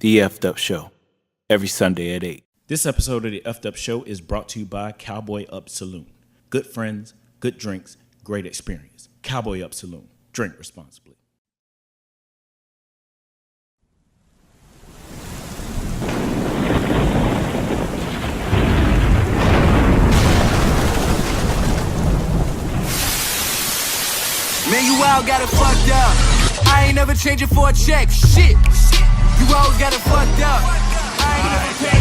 The Effed Up Show, every Sunday at 8. This episode of The Effed Up Show is brought to you by Cowboy Up Saloon. Good friends, good drinks, great experience. Cowboy Up Saloon. Drink responsibly. Man, you all got it fucked up. I ain't never changing for a check. Shit. You always got it fucked up.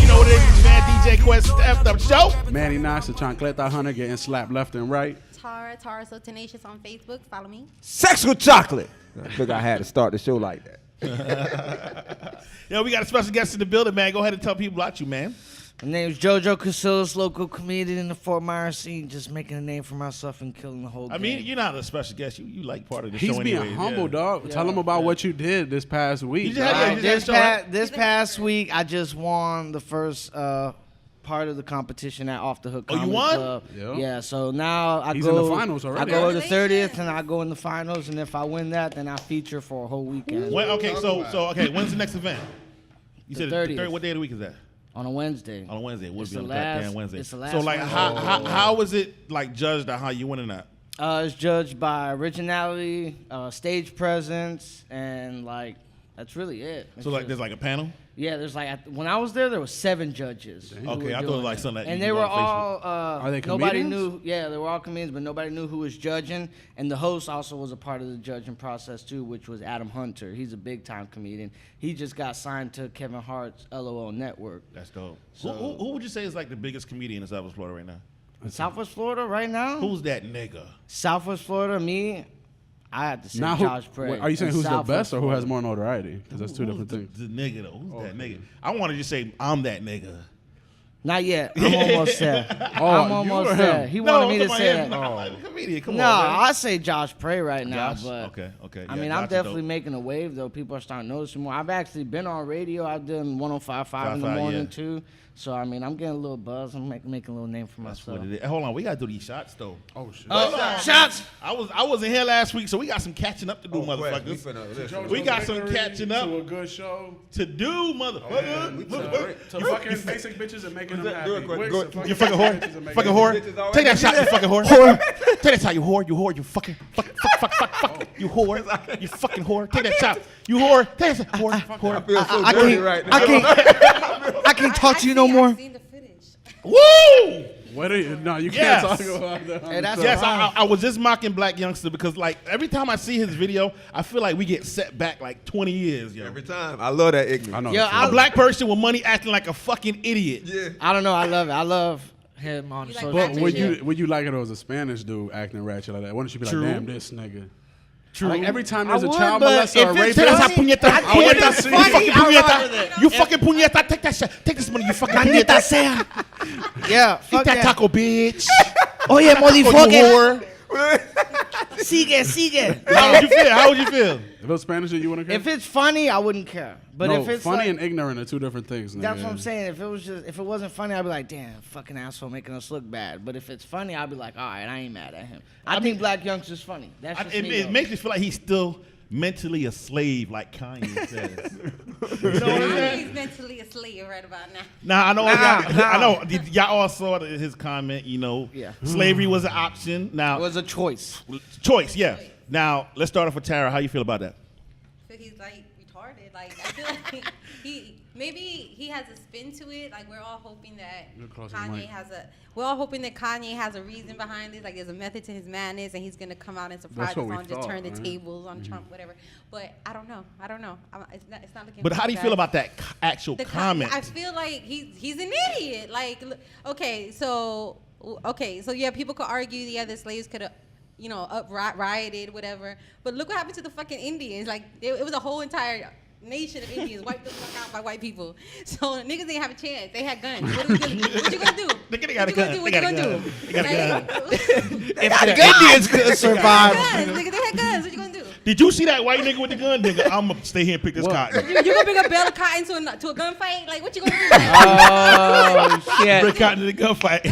You know what it is, man. DJ Quest, the Effed Up Show. Manny Nice, the Chancleta Hunter getting slapped left and right. Tara So Tenacious on Facebook. Follow me. Sex with chocolate. I think I had to start the show like that. Yo, we got a special guest in the building, man. Go ahead and tell people about you, man. My name's JoJo Casillas, local comedian in the Fort Myers scene, just making a name for myself and killing the whole game. I mean, you're not a special guest. You like part of the He's show being anyways, humble, yeah. dog. Tell him about what you did this past week. You just had- dog. This past week, I just won the first part of the competition at Off the Hook Oh, you Comedy won? Club. Yeah. Yeah, so now He's go in the finals already. I go to the Congratulations. 30th and I go in the finals, and if I win that, then I feature for a whole weekend Okay, when's the next event? You said The 30th. What day of the week is that? on a Wednesday. On a Wednesday. It would It's be the on a last- goddamn Wednesday. it's the last So, like, Wednesday. how was it, like, judged on how you winning that? It's judged by originality, stage presence, and like that's really it. It's So, like, just- there's, like, a panel? Yeah, there's like when I was there was 7 judges. who Okay, were I thought it was doing like it. something that and you they do were on Facebook. all. Are they nobody comedians? knew. Yeah, they were all comedians, but nobody knew who was judging. And the host also was a part of the judging process too, which was Adam Hunter. He's a big time comedian. He just got signed to Kevin Hart's LOL network. That's dope. Who would you say is, like, the biggest comedian in Southwest Florida right now? In Southwest Florida right now. Who's that nigga? Southwest Florida, me. I had to say Now, Josh Prey. are you saying In who's the Southwest best or who has Florida. more notoriety? Because that's two Who's different things. The nigga, though. Who's that nigga? I wanted to say, I'm that nigga. Not yet. I'm almost there. Oh, I'm you almost or there. him? He wanted me to I'm talking say about it. him. No, like a comedian. Come No, on, man. I say Josh Prey right now, Josh? but Okay. I Yeah, mean, Josh I'm is definitely dope. making a wave though. People are starting to notice me more. I've actually been on radio. I've done 105.5 in the 5.5, morning yeah. too. So I mean, I'm getting a little buzz. I'm making a little name for That's myself. what it is. Hold on, we gotta do these shots though. Oh, shit. Shots. I wasn't here last week, so we got some catching up to do, motherfuckers. We got some catching up to a good show. to do, motherfuckers. To fucking basic bitches and making them happy. You fucking whore. Bitches and making Fucking them whore. happy. Take that shot, you fucking whore. Take that shot, you whore. You whore. You fuck. You whore. You fucking whore. Take that shot. You whore. Take that shot. Whore. I feel so dirty right now. I can't talk to you no more. I've seen the footage. Woo! What are you? No, you Yes. can't talk about that. Hey, that's Yes, I was just mocking Black Youngster because, like, every time I see his video, I feel like we get set back like 20 years, yo. Every time. I love that ignorance. I know. Yeah, the A black person with money acting like a fucking idiot. Yeah. I don't know. I love it. I love him on You like social But Ratchet would media. you like it if it was a Spanish dude acting ratchet like that? Wouldn't you be True. like, damn, this nigga? True. Like every time there's I a would, child but molester or if it's rapist, Take that funny- puñeta. I- Puñeta. if it's You funny, fucking I'd rather puñeta. that. You fucking puñeta. Take that shit. Take this money, you fucking Maldita puñeta. sea. Yeah, Eat fuck that that. taco, bitch. Oye, Taco, you motherfucker. whore. Sigue. How would you feel? How would you feel? if it was Spanish, you wouldn't care. If it's funny, I wouldn't care. But no, if it's funny like, and ignorant are two different things. Nigga. that's what I'm saying. If it wasn't funny, I'd be like, damn, fucking asshole making us look bad. But if it's funny, I'd be like, all right, I ain't mad at him. I think Black Youngster's funny. That's just me, It though. makes me feel like he's still mentally a slave, like Kanye says. You know what I'm saying? He's mentally a slave right about now. Now I know, Nah. I know. Y'all all saw his comment. You know, Yeah. slavery was an option. Now It was a choice. choice, yeah. Now let's start off with Tara. How you feel about that? So he's like retarded. Like I feel like he has a spin to it. Like we're all hoping that You're closer to the mic. Kanye has a reason behind this. Like there's a method to his madness, and he's gonna come out and surprise us what we on just thought, turn the right? tables on Trump, whatever. But I don't know. It's not looking. But good, how do you feel guys. about that actual comment? I feel like he's an idiot. Like, okay, so yeah, people could argue, yeah, the slaves could have, rioted, whatever. But look what happened to the fucking Indians. Like, it was a whole entire nation of Indians wiped the fuck out by white people. So niggas didn't have a chance. They had guns. What you gonna do? Nigga, they got a gun. They got a gun. They got a gun. Indians could survive. Nigga, they had guns. What you gonna do? Did you see that white nigga with the gun? Nigga, I'm gonna stay here and pick this cotton. You gonna bring a bale of cotton to a gunfight? Like, what you gonna do? Oh shit. Bring cotton to the gunfight. Yo.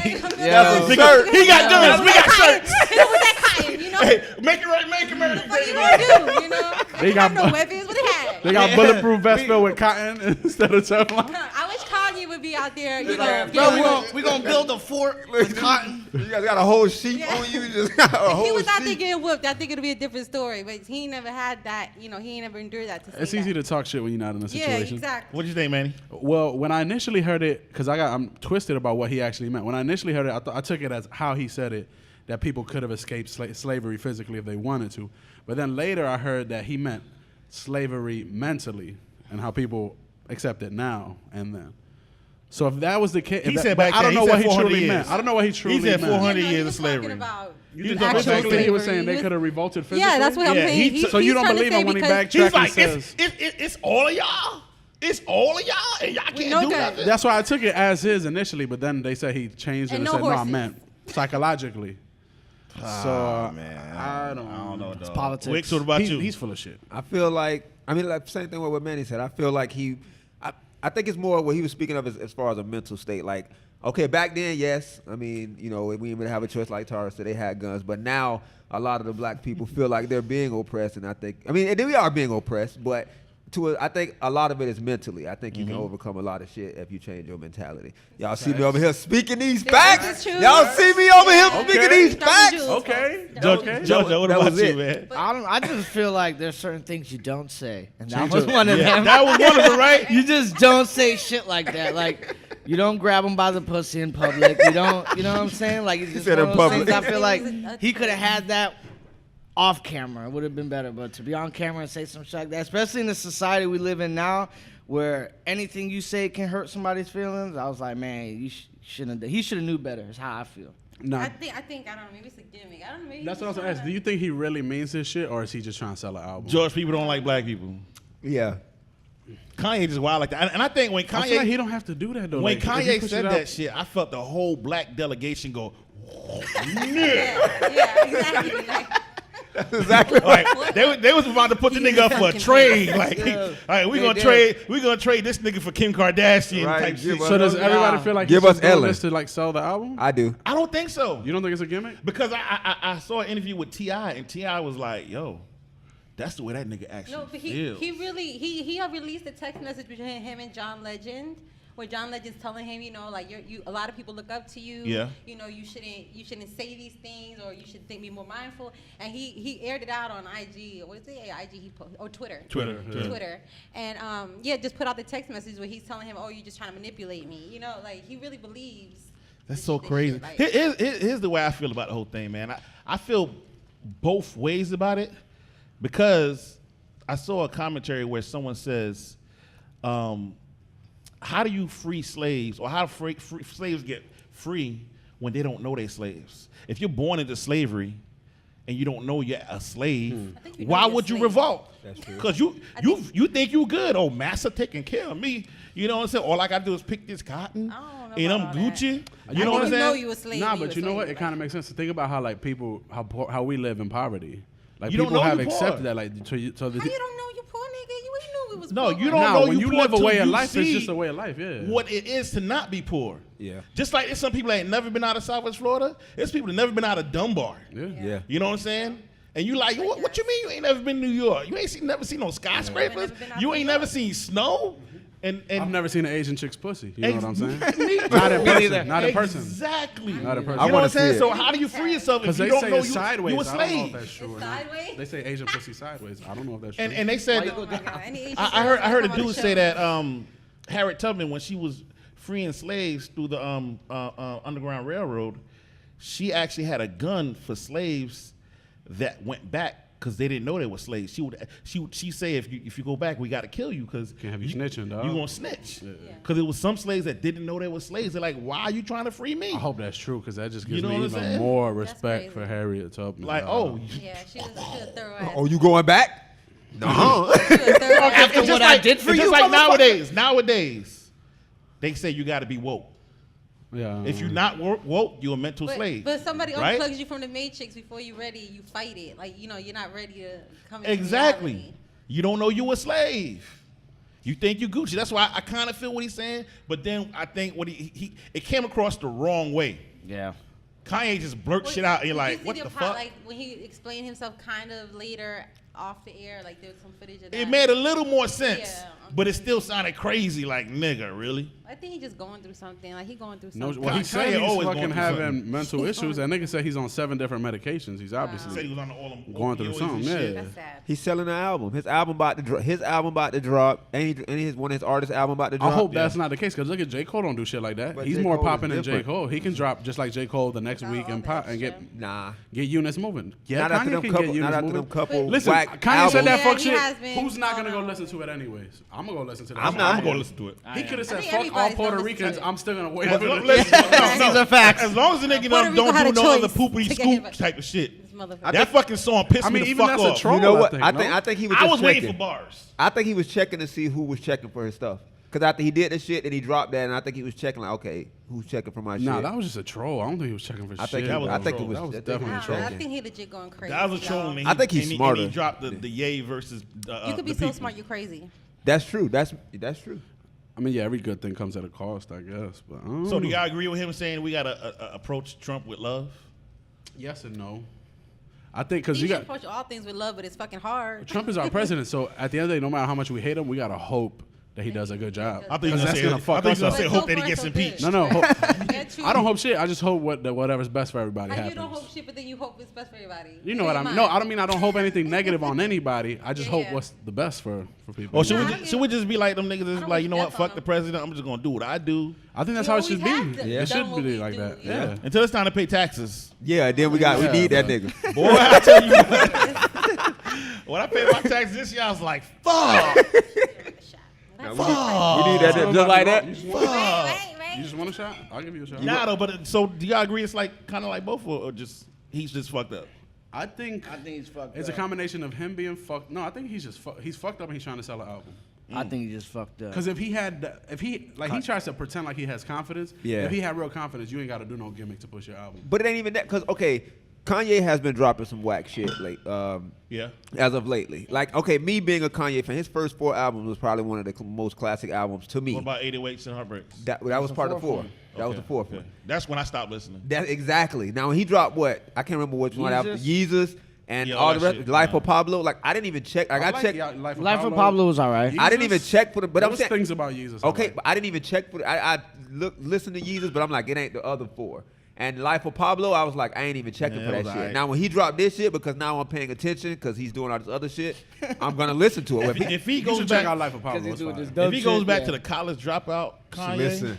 Nigga, he got guns. We got shirts. Hit him with that cotton, you know? Hey, make it right, make America What great you again. gonna do? You know? They They got have no bu- weapons. What they had? They got bulletproof vest filled with cotton instead of Teflon. I wish Kanye would be out there, you know. We're gonna build a fort with cotton. You guys got a whole sheet Yeah. on you. Just got a If whole he was out there sheet. getting whooped, I think it'd be a different story. But he never had that, you know, he ain't never endured that to say It's easy that. to talk shit when you're not in a Yeah, situation. exactly. What'd you think, Manny? Well, when I initially heard it, because I'm twisted about what he actually meant. When I initially heard it, I took it as how he said it, that people could have escaped slavery physically if they wanted to. But then later I heard that he meant slavery mentally and how people accept it now and then. So if that was the case, He said back I don't then, know he what said he 400 truly years. meant. I don't know what he truly He said meant. 400 Yeah, no, years he of was talking slavery. about You think actual basically he was saying slavery. they could have revolted physically? Yeah, that's what I'm Yeah, saying. he- So you he's don't trying to believe say him when he because- backtracks He's like, and says. it's all of y'all. It's all of y'all, and y'all can't no do guns. nothing. That's why I took it as his initially, but then they said he changed it And and no said, no, I horses. meant psychologically. Man, I don't know, dog. politics. Wicks, what about you? He's full of shit. I feel like, I mean, like same thing with what Manny said. I feel like I think it's more what he was speaking of as far as a mental state. Like, okay, back then, yes. I mean, you know, we didn't even have a choice like Tara said, they had guns. But now a lot of the black people feel like they're being oppressed. And I think, I mean, we are being oppressed, but I think a lot of it is mentally. I think you can overcome a lot of shit if you change your mentality. Y'all see me over here speaking these facts? is true. Y'all see me over here speaking these Dr. facts? Jules, Okay. folks. Okay. Jojo, what That about was you, it. man? I just feel like there's certain things you don't say, and that Change was it. one of Yeah, them. that was one of them, right? You just don't say shit like that. Like, you don't grab him by the pussy in public. You don't, you know what I'm saying? Like, it's just said one in of those public. things I feel like It was a he could have thing. had that off camera. It would have been better. But to be on camera and say some shit like that, especially in the society we live in now, where anything you say can hurt somebody's feelings, I was like, man, you shouldn't have. He should have knew better. Is how I feel. No, I think, I don't know, maybe it's a gimmick. I don't know. Maybe that's what I was he's gonna ask. trying Do you think he really means this shit, or is he just trying to sell an album? George, people don't like black people. Yeah. Kanye just wild like that. And I think when I feel like he Kanye don't have to do that though. when Like, if he Kanye push said it that out- shit, I felt the whole black delegation go, Yeah, exactly. Like, Exactly. like they was about to put the He's nigga up for a fucking trade. Like, Yeah. all right, we They gonna trade this nigga for Kim Kardashian Right, type give shit. us- So does Nah. everybody feel like Give he's us just doing Ellen. this to like sell the album? I do. I don't think so. You don't think it's a gimmick? Because I saw an interview with T.I. and T.I. was like, yo, that's the way that nigga actually no, but feels. he really he released a text message between him and John Legend, where John Legend's telling him, you know, like you a lot of people look up to you. Yeah. You know, you shouldn't say these things, or you should be more mindful. And he aired it out on IG. What is it? IG he posted, or Twitter. Twitter. And yeah, just put out the text message where he's telling him, oh, you're just trying to manipulate me. You know, like he really believes. That's this- so this crazy. shit, like- Here's the way I feel about the whole thing, man. I feel both ways about it because I saw a commentary where someone says, how do you free slaves, or how do slaves get free when they don't know they're slaves? If you're born into slavery and you don't know you're a slave, I think you know why you're a would you slave. revolt? That's true. Because you think you good. Oh, master taking care of me. You know what I'm saying? All I got to do is pick this cotton I don't know and I'm about all that. Gucci. I You know what I'm think saying? you a slave. Nah, you but a you know what? slave, It kind of makes sense to think about how like people how we live in poverty. Like You don't people know have you're poor. accepted that. Like so How you don't know you poor nigga? You ain't knew we was No, poor. you don't nah, know when you you poor live a till way of you life, it's see just a way of life. Yeah. what it is to not be poor. Yeah. Just like there's some people that ain't never been out of Southwest Florida. There's people that never been out of Dunbar. Yeah. Yeah. You know what I'm saying? And you like, what you mean you ain't never been to New York? You ain't never seen no skyscrapers? never been out You to ain't New never York. seen snow? And I've never seen an Asian chick's pussy. You know what I'm saying? Me Not in person. neither. Not in person. Exactly. Not in person. You know I what wanna I'm saying? see it. So how do you free yourself if Because you they don't say know it's you sideways. a I don't know if slave? that's true. or It's not. sideways? They say Asian pussy sideways. I don't know if that's true. And they said, Oh my God. Any Asian I girls heard a come on the dude show. say that Harriet Tubman, when she was freeing slaves through the Underground Railroad, she actually had a gun for slaves that went back because they didn't know they were slaves. She say if you go back, we got to kill you because Can't have you snitching, dog. You gonna snitch? Because it was some slaves that didn't know they were slaves. They're like, why are you trying to free me? I hope that's true because that just You gives know me what I'm even saying? more That's respect for crazy. Harriet Tubman. Like, dog. Yeah, she was a thorough ass. Oh, you going back? No. She was a thorough ass. After It's what just I like, did for it's you, just like motherfucker. nowadays, they say you got to be woke. yeah. If you're not woke, you're a mental slave. But somebody right? unplugs you from the matrix before you're ready, you fight it. Like, you know, you're not ready to come into Exactly. reality. You don't know you a slave. You think you Gucci. That's why I kind of feel what he's saying. But then I think what he it came across the wrong way. Yeah. Kanye just blurt Well, shit out and you're did you like, see what the part, fuck? Like when he explained himself kind of later off the air? Like there was some footage of that. It made a little more sense, Yeah. but it still sounded crazy. Like nigga, really? I think he's just going through something. Like he going through No, something. well, he Kanye said he's always fucking going through having something. mental issues. That nigga said he's on 7 different medications. He's He obviously said he was on all them going through opioids something. and shit. Yeah. That's sad. He's selling an album. His album about to drop. And one of his artists' album about to drop. I hope that's not the case because look at J. Cole don't do shit like that. But He's J. more Cole is popping than J. different. Cole. He can drop just like J. Cole the next Without week all and the pop and extra. Nah. get units moving. Yeah, Not after Kanye them can couple. get Not units after them moving. couple. Listen, whack Kanye said that Yeah, fuck he shit. has been Who's not gonna go going on. listen to it anyways? I'm gonna go listen to that. I'm shit. not. I'm gonna listen to it. He could have said think fuck all everybody's Puerto gonna listen Ricans. to it. I'm still gonna wait As for long, the listen, no, These are facts. As long as the nigga Puerto Rico don't had do a no other choice poopity to get scoop him- type of shit. This motherfucker. That fucking song pissed I mean, me the even fuck that's a off. troll. You know I what? think, I no? think he was I just was waiting checking. for bars. I think he was checking to see who was checking for his stuff. Because after he did the shit and he dropped that, and I think he was checking like, okay, who's checking for my shit? Nah, that was just a troll. I don't think he was checking for I think shit. he was I a think troll. it was. That was I think definitely he a was troll. I checking. think he legit going crazy. That was a troll. y'all. And he, I think he's and smarter. And he dropped the Ye versus You could be the so people. smart, you're crazy. That's true. That's true. I mean, yeah, every good thing comes at a cost, I guess. But I don't So do know. y'all agree with him saying we gotta approach Trump with love? Yes and no. I think because You you should got approach all things with love, but it's fucking hard. Trump is our president, so at the end of the day, no matter how much we hate him, we gotta hope that he does a good job. I think Because you that's say, gonna I fuck think us you up. gonna say But hope so that he far, gets so impeached. good. No, Yeah, true. I don't hope shit. I just hope whatever's best for everybody How happens. you don't hope shit, but then you hope it's best for everybody. You know what I mean? Ain't No, mine. I don't mean I don't hope anything negative on anybody. I just Yeah, hope yeah. what's the best for people. Or should Nah, we I just, should we just be like them niggas that's don't like, wish you know what, death on fuck the him. president, I'm just gonna do what I do. I think that's We how it should always have be. to- It should done what be we like do, that. yeah. Yeah. Until it's time to pay taxes. Yeah. Then we Yeah, need that bro. nigga. Boy, I tell you what. When I paid my taxes this year, I was like, fuck. We need that nigga just like that. You just want- Right. you just want a shot? I'll give you a shot. Nah, though, but so do y'all agree it's like kind of like both or just he's just fucked up? I think he's fucked it's a up. combination of him being fucked. No, I think he's just he's fucked up and he's trying to sell an album. I think he just fucked up. Because if he tries to pretend like he has confidence. Yeah. If he had real confidence, you ain't got to do no gimmick to push your album. But it ain't even that. Because, okay, Kanye has been dropping some whack shit Yeah. as of lately. Like, okay, me being a Kanye fan, his first 4 albums was probably one of the most classic albums to me. What about 808s and Heartbreaks? That was part of the 4. fourth That was Okay, the 4th okay. one. That's when I stopped listening. That exactly. Now when he dropped what? I can't remember which one after Yeezus and Yeah, all all the that rest. shit. Life Yeah. of Pablo. Like I didn't even check. Like I checked. Life of Pablo was all right. I didn't even check for the. But There I'm was saying things about Jesus. I okay, like. but I didn't even check for. I listened to Yeezus, but I'm like it ain't the other 4. And Life of Pablo, I was like I ain't even checking Yeah, for it that was shit. alright. Now when he dropped this shit, because now I'm paying attention because he's doing all this other shit, I'm gonna listen to it. If he You goes should check out back, Life of Pablo. It's fire. if he goes back to the college dropout, Kanye. Listen,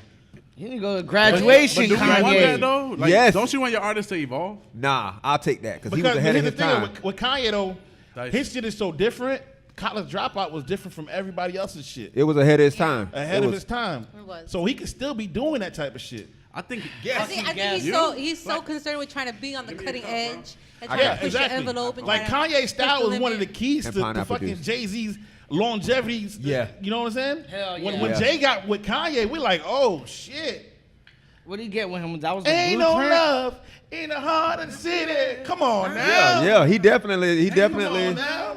You need to go to graduation, But do we want that Kanye. though? Like, Yes. Don't you want your artist to evolve? nah, I'll take that because he was Because ahead of here's his the thing time. with Kanye though, Nice. his shit is so different. College dropout was different from everybody else's shit. It was ahead of his time. Ahead It of was- his time. It was. So he could still be doing that type of shit. I think. I think he's so concerned with trying to be on the cutting edge and trying to push the envelope. And Like trying to Kanye's push style the is one of the limit. keys And to Pineapple fucking Juice. Jay-Z's longevity. Yeah. You know what I'm saying? Hell When yeah. Jay got with Kanye, we're like, oh shit. What did he get with him? That was the Ain't no blueprint? love in the heart of the city. Come on now. Yeah, he definitely. Come on now.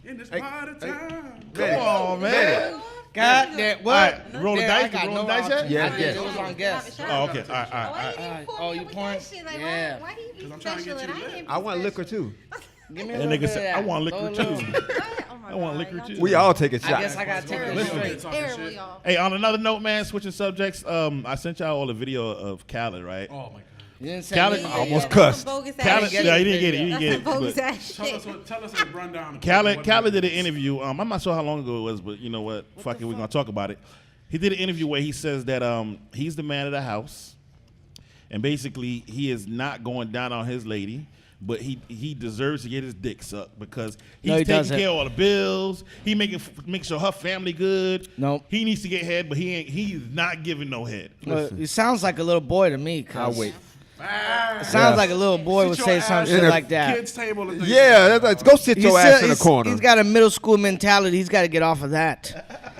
In this part of time. Come on, man. God damn. All What? right, roll the Damn, I dice. got Roll the no dice yet? option. Yes, I yes. It was on guess. Oh, okay. All right, all right, all Why right. you didn't pull Oh, me you with pouring? that shit? Like, Yeah. why he be 'Cause I'm trying to special get and you I lit. ain't be I want liquor special? too. Give me a That little nigga bit said, of I that. want liquor Throw a too. little- Oh my I want God, liquor y'all too. too We all take a I shot. guess I gotta take terrible. this Terrible. straight. Talking Terrible, shit. y'all. Hey, on another note, man, switching subjects, I sent y'all all a video of Khaled, right? Oh my god. You didn't say Khaled- anything. I almost that's some cussed. bogus ass Khaled, shit. yeah, he didn't get it. He That's didn't some get it. bogus but ass shit. Tell us a rundown. of Khaled what did an it is. interview. I'm not sure how long ago it was, but you know what? Fuck it, we're gonna talk about it. He did an interview where he says that he's the man of the house, and basically he is not going down on his lady, but he deserves to get his dick sucked because he's No, he taking doesn't. care of all the bills. He make sure her family good. Nope. He needs to get head, but he's not giving no head. It sounds like a little boy to me. I'll wait. It sounds like a little boy would Sit say your some ass shit at like that. Kids table. And Yeah, that's like, go sit your ass in the corner. He's got a middle school mentality. He's got to get off of that.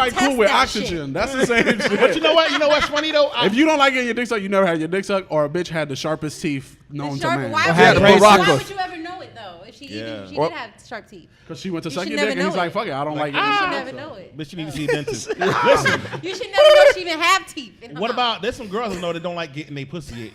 quite cool test with that oxygen. shit. That's the same shit. But you know what? You know what's funny though? If you don't like getting your dick sucked, you never had your dick sucked, or a bitch had the sharpest teeth known to man. Why, had would the you, why Baracas. would you ever know it though? If she Yeah. she did have sharp teeth. Because she went to You suck should your dick, never and he's know like, it. fuck it, I don't like You it. should never know it. Bitch, you need to see a dentist. Listen, You should never know she even have teeth. In her what mouth. about there's some girls I know that don't like getting their pussy ate.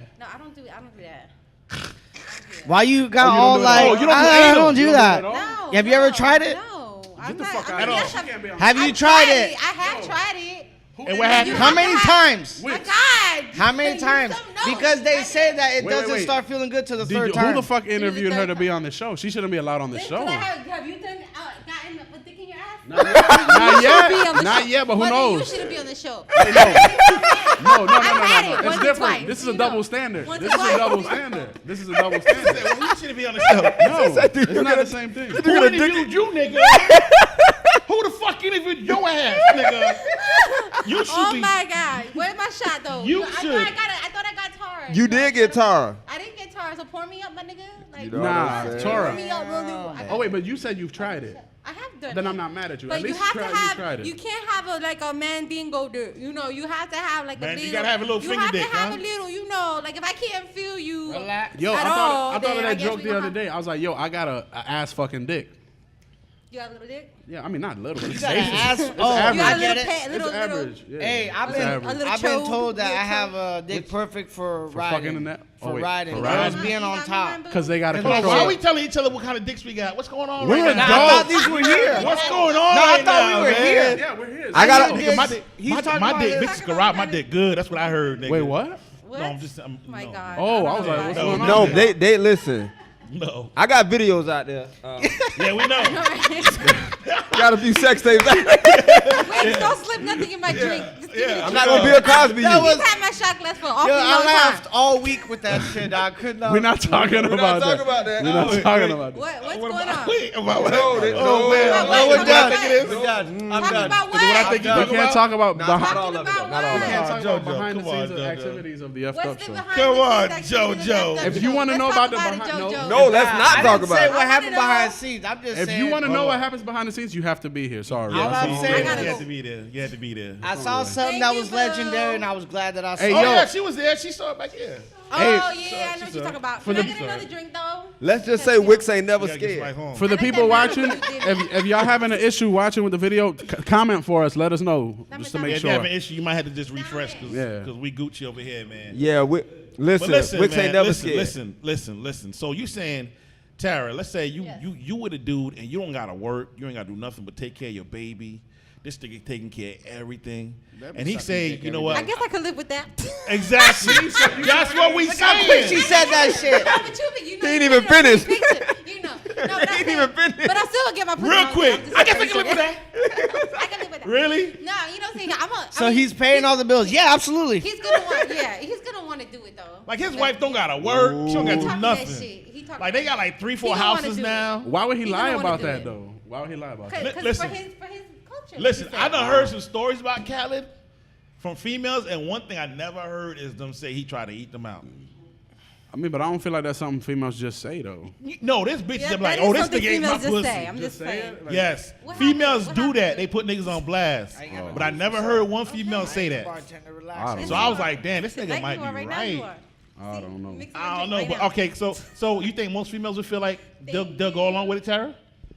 No, I don't do that. Why you got Oh, you don't all do it like? at all? You don't do I anal? don't You do don't do it that. at all? No. Have you ever tried it? No. Get the fuck I out mean, of yes, here. I've- She can't be on Have you I've tried it? I have tried it. And what happened? How many times? My God. How many You times? don't know. Because they say that it Wait, doesn't wait. start feeling good till the Did third you, time. who the fuck interviewed her to be on the show? She shouldn't be allowed on the show. Have you done gotten a dick in your ass? Not You should be on yet. the Not show. yet, but who Well, then knows? You shouldn't be on the show. No. I've had it It's once or different. twice, This is you a double know. standard. Once This or is a twice. double standard. This is a double standard. Well, you shouldn't be on the show. No, it's not the same thing. Who interviewed you, nigga? Who the fuck interviewed your ass, nigga? You should Oh be. my God. Where's my shot though? You I should. thought I got Tara. You did get Tara. I didn't get Tara, so pour me up, my nigga. Like, You know what I'm Nah, saying? pour Tora. me up, real new. Oh wait, but you said you've tried it. I have done Then it. I'm not mad at you. But At you least have you to tried have, it. you can't have a mandingo dirt. You know, you have to have like Man, a little. you gotta have a little finger You have dick, to have huh? a little, you know, like if I can't feel you. Relax. Yo, I at thought all, of then I that guess joke we the gonna other have- day. I was like, yo, I got a ass fucking dick. You got a little dick? Yeah, I mean not little. But You it's got an basic. ass. It's Oh, average. You got I a get little it. pet, It's little. average. Yeah. Hey, I've It's been average. A little I've been chode, told that little I have chode. a dick perfect for fucking riding. in that? For Oh, wait, riding. for Girls riding? being on top. Because they got to Hold on, control. why are we telling each other what kind of dicks we got? What's going on We're right now? I thought these were here. What's going on No, I right thought we now, were man? here. Yeah, we're here. I got Nigga, my He's dick, talking my about dick, his- bitches can ride my dick good. That's what I heard, nigga. Wait, what? What? No, I'm just. My no. God. Oh, I was like, what's going on? No, there? they listen. No. I got videos out there. Yeah, we know. Got a few sex tapes. Wait, don't slip nothing in my drink. Just give me the I'm not gonna be a Cosby. That you. was- He's had my shot glass for awfully Yo, long I laughed time. all week with that shit. I could not. We're not talking We're about not talking that. about that. We're not Wait, talking wait. about that. What's What going on? Wait, about what? No, they- Oh, no. man. What, Oh, we're what, done. what? We're done. I'm Talking done. about What I what? think you We talking can't about? talk about Not behind. all of it. about Not all We of can't it. talk Jojo, about behind the come on, scenes of Jojo. activities of the F What's Up the show. behind Come the on, scenes activity of the JoJo. F Up If you show? wanna know Let's about talk the it, behind- JoJo. No, let's not I talk didn't about say it. what I happened wanna behind know. the scenes. I'm just If saying. you want to know what happens behind the scenes, you have to be here. Sorry. All That's I'm all. saying- You gotta had go. to be there. You had to be there. I saw something Thank that you, was boo. legendary, and I was glad that I saw Hey, it. Oh yo. yeah, she was there. She saw it back here. Oh, Hey, yeah, I know what you're talking about. Can I get another drink, though? Let's just say Wix ain't never You gotta get somebody scared. home. For the I like people that watching, video. if y'all having an issue watching with the video, comment for us. Let us know just to Yeah, make Yeah, if you have sure. an issue, you might have to just refresh Yeah. because we Gucci over here, man. Yeah, But listen, listen, Wix man, ain't never listen, scared. listen. So you saying, Tara, let's say you Yes. you with a dude and you don't gotta work, you ain't gotta do nothing but take care of your baby. This nigga taking care of everything, and he say, you know what? I guess I could live with that. Exactly. That's what we Look how quick she saying. said that shit. No, but you know, He ain't you even paint a finished. picture, You know, no, but He ain't even finished. But I still get my pussy Real on. quick, I'm just I guess I saying. can live with that. I can live with that. Really? No, you know, see, So he's paying all the bills. Yeah, absolutely. He's gonna want, yeah, he's gonna want to do it though. Like his wife don't gotta work. She don't gotta He do talking nothing. that shit. He talking Like they got that like 3, He 4 don't wanna houses do it. now. Why would he He lie gonna wanna about do that it. though? Why would he lie about that? Because Listen. for his culture. Listen, he I said. done heard some stories about Khaled from females, and one thing I never heard is them say he tried to eat them out. I mean, but I don't feel like that's something females just say though. No, this bitch Yeah, them like, that is oh, this something nigga ate my females just pussy. say. I'm just say saying. it? Like, Yes, What females happened? do What that. happened? They put niggas on blast. I ain't got no But I never heard one female say that. Bartender, relax. I don't So I was like, damn, this nigga Like might you be are right now, you right. are. I don't know. Mixing I the don't know, drink but right now. okay. So you think most females would feel like they'll go along with it, Tara?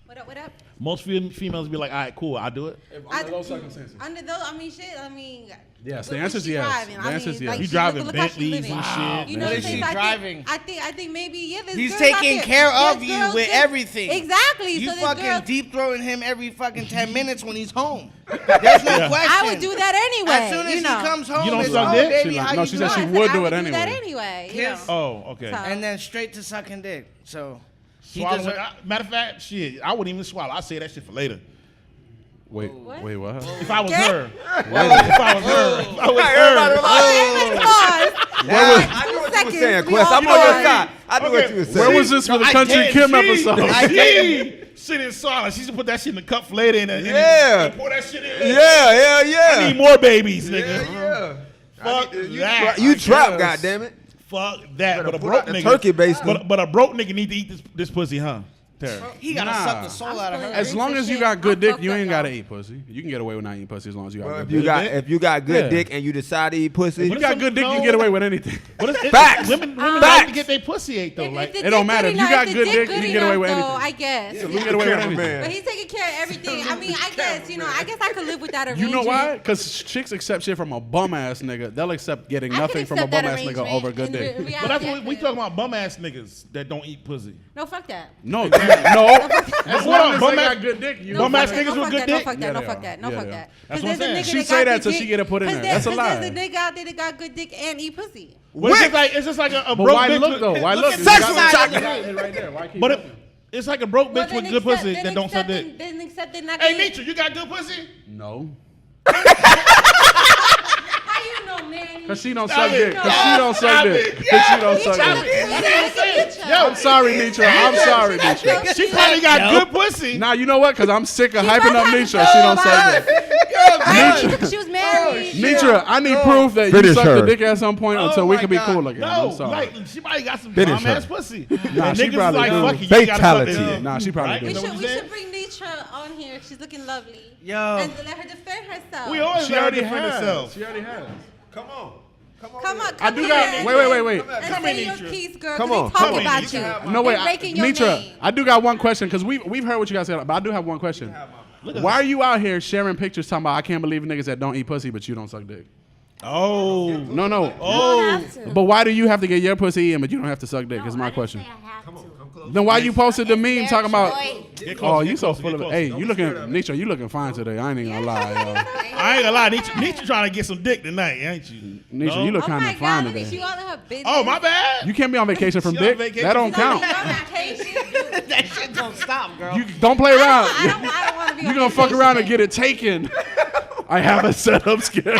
What up? What up? Most females would be like, all right, cool, I'll do it. Under those circumstances. Under those, I mean, shit. I mean, Yes, what the was answer's she yes. driving? The I answer's mean, yes. like, You she driving look how she Bentleys living. and shit. You know What what I'm is saying? she So driving? I think maybe there's He's girls taking out care there. of There's you girls with that- everything. Exactly. You so there's fucking girls, deep throating him every fucking 10 minutes when he's home. There's no question. I would do that anyway. As soon as you he know. comes home, You don't it's, suck oh, dick? baby, She like- how no, you she said doing? she I would said do I it would do that anyway. anyway. You Kiss. know. Oh, okay. So- And then straight to sucking dick. So he Swallow doesn't. it. Matter of fact, shit, I wouldn't even swallow. I say that shit for later. Wait, What? wait, what? If I was Okay. her. If I was her. If I was her. Pause. I knew what you were seconds, saying, we Quest. all I'm on your pause. side. I knew what you were Where saying. was this for the I Country get Kim she- episode? I get shit in silence. She should put that shit in the cup for later and Yeah. and pour that shit in. Yeah, yeah. I need more babies, nigga. Yeah. Fuck You that. You trap, guess. goddammit. Fuck that. Better But a put broke out the nigga. turkey basting. But a broke nigga need to eat this pussy, huh? Tara. He gotta Nah. suck the soul out of her. As long as you got good dick, you ain't gotta eat pussy. You can get away with not eating pussy as long as you got Well, good if you dick. got if you got good Yeah. dick and you decide to eat pussy, If you got good dick, you can get away with anything. What is it? Facts. Women Facts. like to get their pussy ate though. If Like the it dick don't matter. good If you enough- got the good dick dick, good you can get away with enough, though, anything. I guess. You can get away with anything. But he's taking care of everything. I mean, I guess, I guess I could live with that arrangement. You know why? Because chicks accept shit from a bum ass nigga. They'll accept getting I nothing can from a accept that bum ass nigga arrangement over good in dick. reality, but that's I what we could. talking about bum ass niggas that don't eat pussy. No, fuck that. No, no. As long as Bum they ass- got good dick, you Bum know. ass niggas with good No, dick? fuck that. Yeah, No, they fuck are. that. No, Yeah, fuck they are. that. That's 'Cause what I'm there's a saying. nigga She that say got that good so she dick- get it put in 'cause there. That's a lie. There's a nigga out there that got good dick and eat pussy. Well, it's just like a But broke why bitch. look though? Why look? at You sex got- with you got it right there. Why keep But looking? it's like a broke Well, bitch with then good accept- pussy then that don't suck accept dick. it- Then accept it not Hey, eat. Nietzsche, you got good pussy? No. How you know, man? Cause she don't Stop suck it. dick. Cause she don't suck Stop dick. it. Cause she don't suck Stop dick. it. That's what I'm saying. Yo, I'm sorry, Nietzsche. I'm sorry, Nietzsche. she probably got good pussy. Nah, you know what? Cause I'm sick of She hyping must up have Nietzsche. to She don't know suck dick. She was married. Nietzsche, I need proof that you Finish sucked her. the dick at some point until we can be cool again. No, I'm sorry. like she probably got some Finish bomb ass her. pussy. Nah, And she niggas probably like do. fuck you. You gotta suck Fatality. that. Nah, she probably Right? do. We You know should, what we I'm saying? should bring Nitra on here. She's looking lovely. Yo. And let her defend herself. We always She let her already defend has. herself. She already has. come on. Come on, I come do here got. and- Wait. And Come say in, your Nitra. piece, girl. Come 'cause on, they talk come on. about you. No wait, They're breaking your Nitra, name. I do got one question because we've heard what you guys said, but I do have one question. Why are you out here sharing pictures talking about I can't believe niggas that don't eat pussy but you don't suck dick? Oh. No. Oh. But why do you have to get your pussy eaten but you don't have to suck dick? Is my question. Then why you posted the meme talking about? Get Oh, closer, you get so closer, full get of it. closer. Hey, you looking, Nietzsche, you looking fine today. I ain't even gonna lie, yo. I ain't gonna lie. Nietzsche trying to get some dick tonight, ain't you? Nietzsche, No? you look Oh kind my of fine God, look at today. you all in her business. Oh, my bad. You can't be on vacation from She on dick. vacation. That don't She's on count. vacation. That shit don't stop, girl. You don't play around. I don't want to be You gonna fuck around and get it taken. I have a setup skill.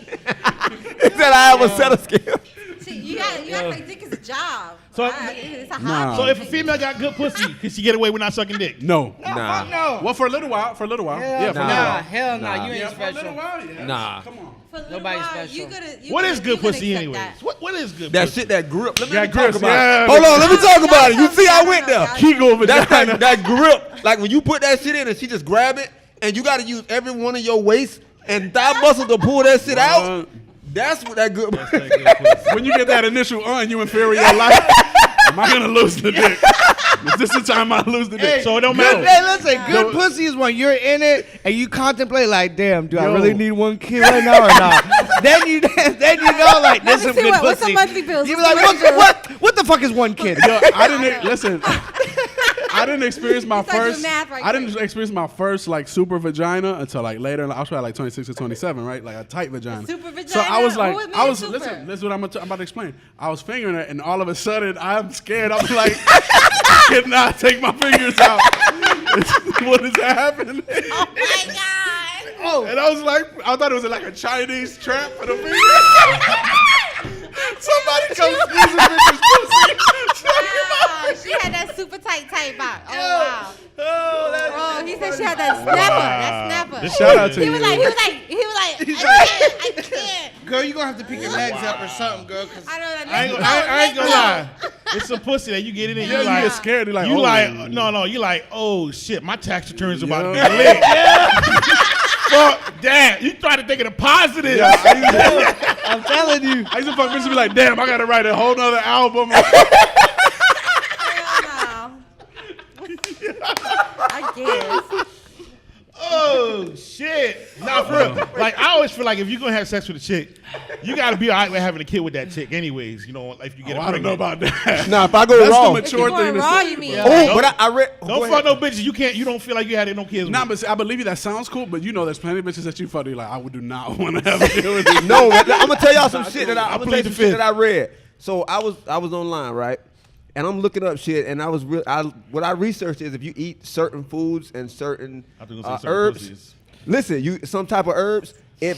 He said I have a set of skills. See, you act like dick is a job. So- It's a Nah. hobby. So if a female got good pussy, can she get away with not sucking dick? No. Nah. No. Well, for a little while. For a little while. Yeah, for a little Nah, while. hell nah. Nah. You ain't Yeah, for a little special. while, yeah. Nah. Come on. For a little Nobody's while, special. What is good pussy anyways? anyways? What is good That pussy? shit, that grip. Let me Yeah, talk grips, about yeah. it. Hold on, let me talk about it. You see, I went there. Kegel That's vagina. that grip. Like when you put that shit in and she just grab it, and you got to use every one of your waist and thigh muscle to pull that shit out. That's what that good. When you get that initial you in fear of your life. Am I gonna lose the dick? Is this the time I lose the dick? So it don't Good, matter. hey, listen, good pussy is when you're in it and you contemplate like, damn, do I Yo. really need one kid right now or not? then you know like this is Let me see good what's pussy. the monthly bills? You be What's like, the what the fuck is one kid? Yo, I didn't listen. I didn't experience my You start doing first. math right I didn't quick. experience my first like super vagina until like later. I was probably like 26 or 27, right? Like a tight vagina. super So I was vagina? like, Who would I mean was super? listen. This is what I'm about to explain. I was fingering it, and all of a sudden, I'm scared. I'm like, I cannot take my fingers out. What is happening? Oh my God. Oh, And I was like, I thought it was like a Chinese trap for the finger. Somebody come squeeze this bitch's pussy. Wow, she had that super tight box. Oh wow. Oh, he said she had that snapper. That snapper. Shout out to He you. was like, I can't. girl, you gonna have to pick your legs up or something, girl. Cause I don't know. I ain't gonna lie. It's some pussy that you get in and Yeah, you you like. get scared. You're like, You oh. like no, you like, oh shit, my tax returns about to be Yeah. lit. Fuck, damn, you try to think of the positive. I'm telling you. I used to fuck bitches and be like, damn, I gotta write a whole nother album. I guess. Oh shit. Nah, for real. Like I always feel like if you're gonna have sex with a chick, you gotta be alright with having a kid with that chick anyways. You know, like if you get Oh, a I don't know pregnant. about that. Nah, if I go That's raw. the If you mature going thing to raw, say. you mean? Oh, but I read. Don't go fuck ahead. no bitches you don't feel like you had no kids Nah, with. but see, I believe you. That sounds cool, but you know, there's plenty of bitches that you fuck. You're like, I would do not want to have a kid with you. No, I'm gonna tell y'all some shit that I I'm gonna plead tell you the some shit fifth. that I read. So I was online, right? And I'm looking up shit, and what I researched is if you eat certain foods and certain I think it's herbs. pussies. Listen, some type of herbs, it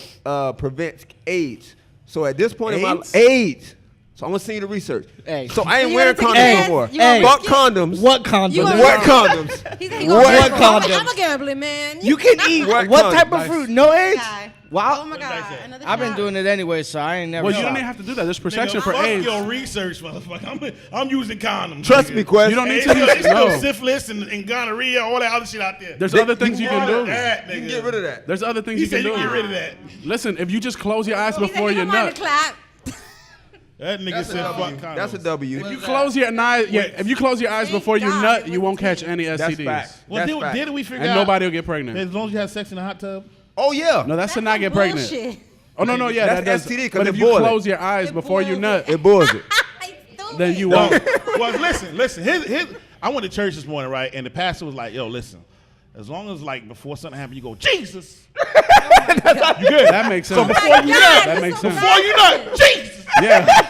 prevents AIDS. So at this point in my AIDS? AIDS. So I'm gonna see the research. Hey. So I ain't You wearing gonna condoms take a no more. chance? You gonna Fuck risk it? condoms. What condom? You gonna What risk it? condoms? He said he What gonna risk it. condoms? I'm a gambling man. You can eat What what condom? type of Nice. fruit? No AIDS? Guy. Well, Oh my God. Another I've been shot. doing it anyway, so I ain't never. Well, you don't stopped. even have to do that. There's protection Nigga, for fuck AIDS. your research, motherfucker. I'm using condoms. Trust nigga. me, Quest. You don't need Hey, to. there's no No. syphilis and gonorrhea, all that other shit out there. There's other things you can All do. that, You nigga. can get rid of that. There's other things He you can said you do. get rid of that. Listen, if you just close your eyes He said before he you don't mind nut. to clap. That nigga That's a said fuck W. condoms. That's a W. If you close your eyes, if you close your eyes Thank before you God nut, it you was won't catch me. any That's STDs. fact. Well, That's fact. did we figure And out nobody will get pregnant. as long as you have sex in the hot tub? Oh yeah. No, that's to That's not get pregnant. bullshit. Oh no, yeah, That's that does. STD 'cause But it if you boils it. close your eyes It before you boils nut, It boils it. then you No. won't. Well, listen. I went to church this morning, right? And the pastor was like, "Yo, listen. As long as like before something happens, you go Jesus. You good? That makes sense. So before you nut, That makes sense. before you nut, Jesus. Yeah.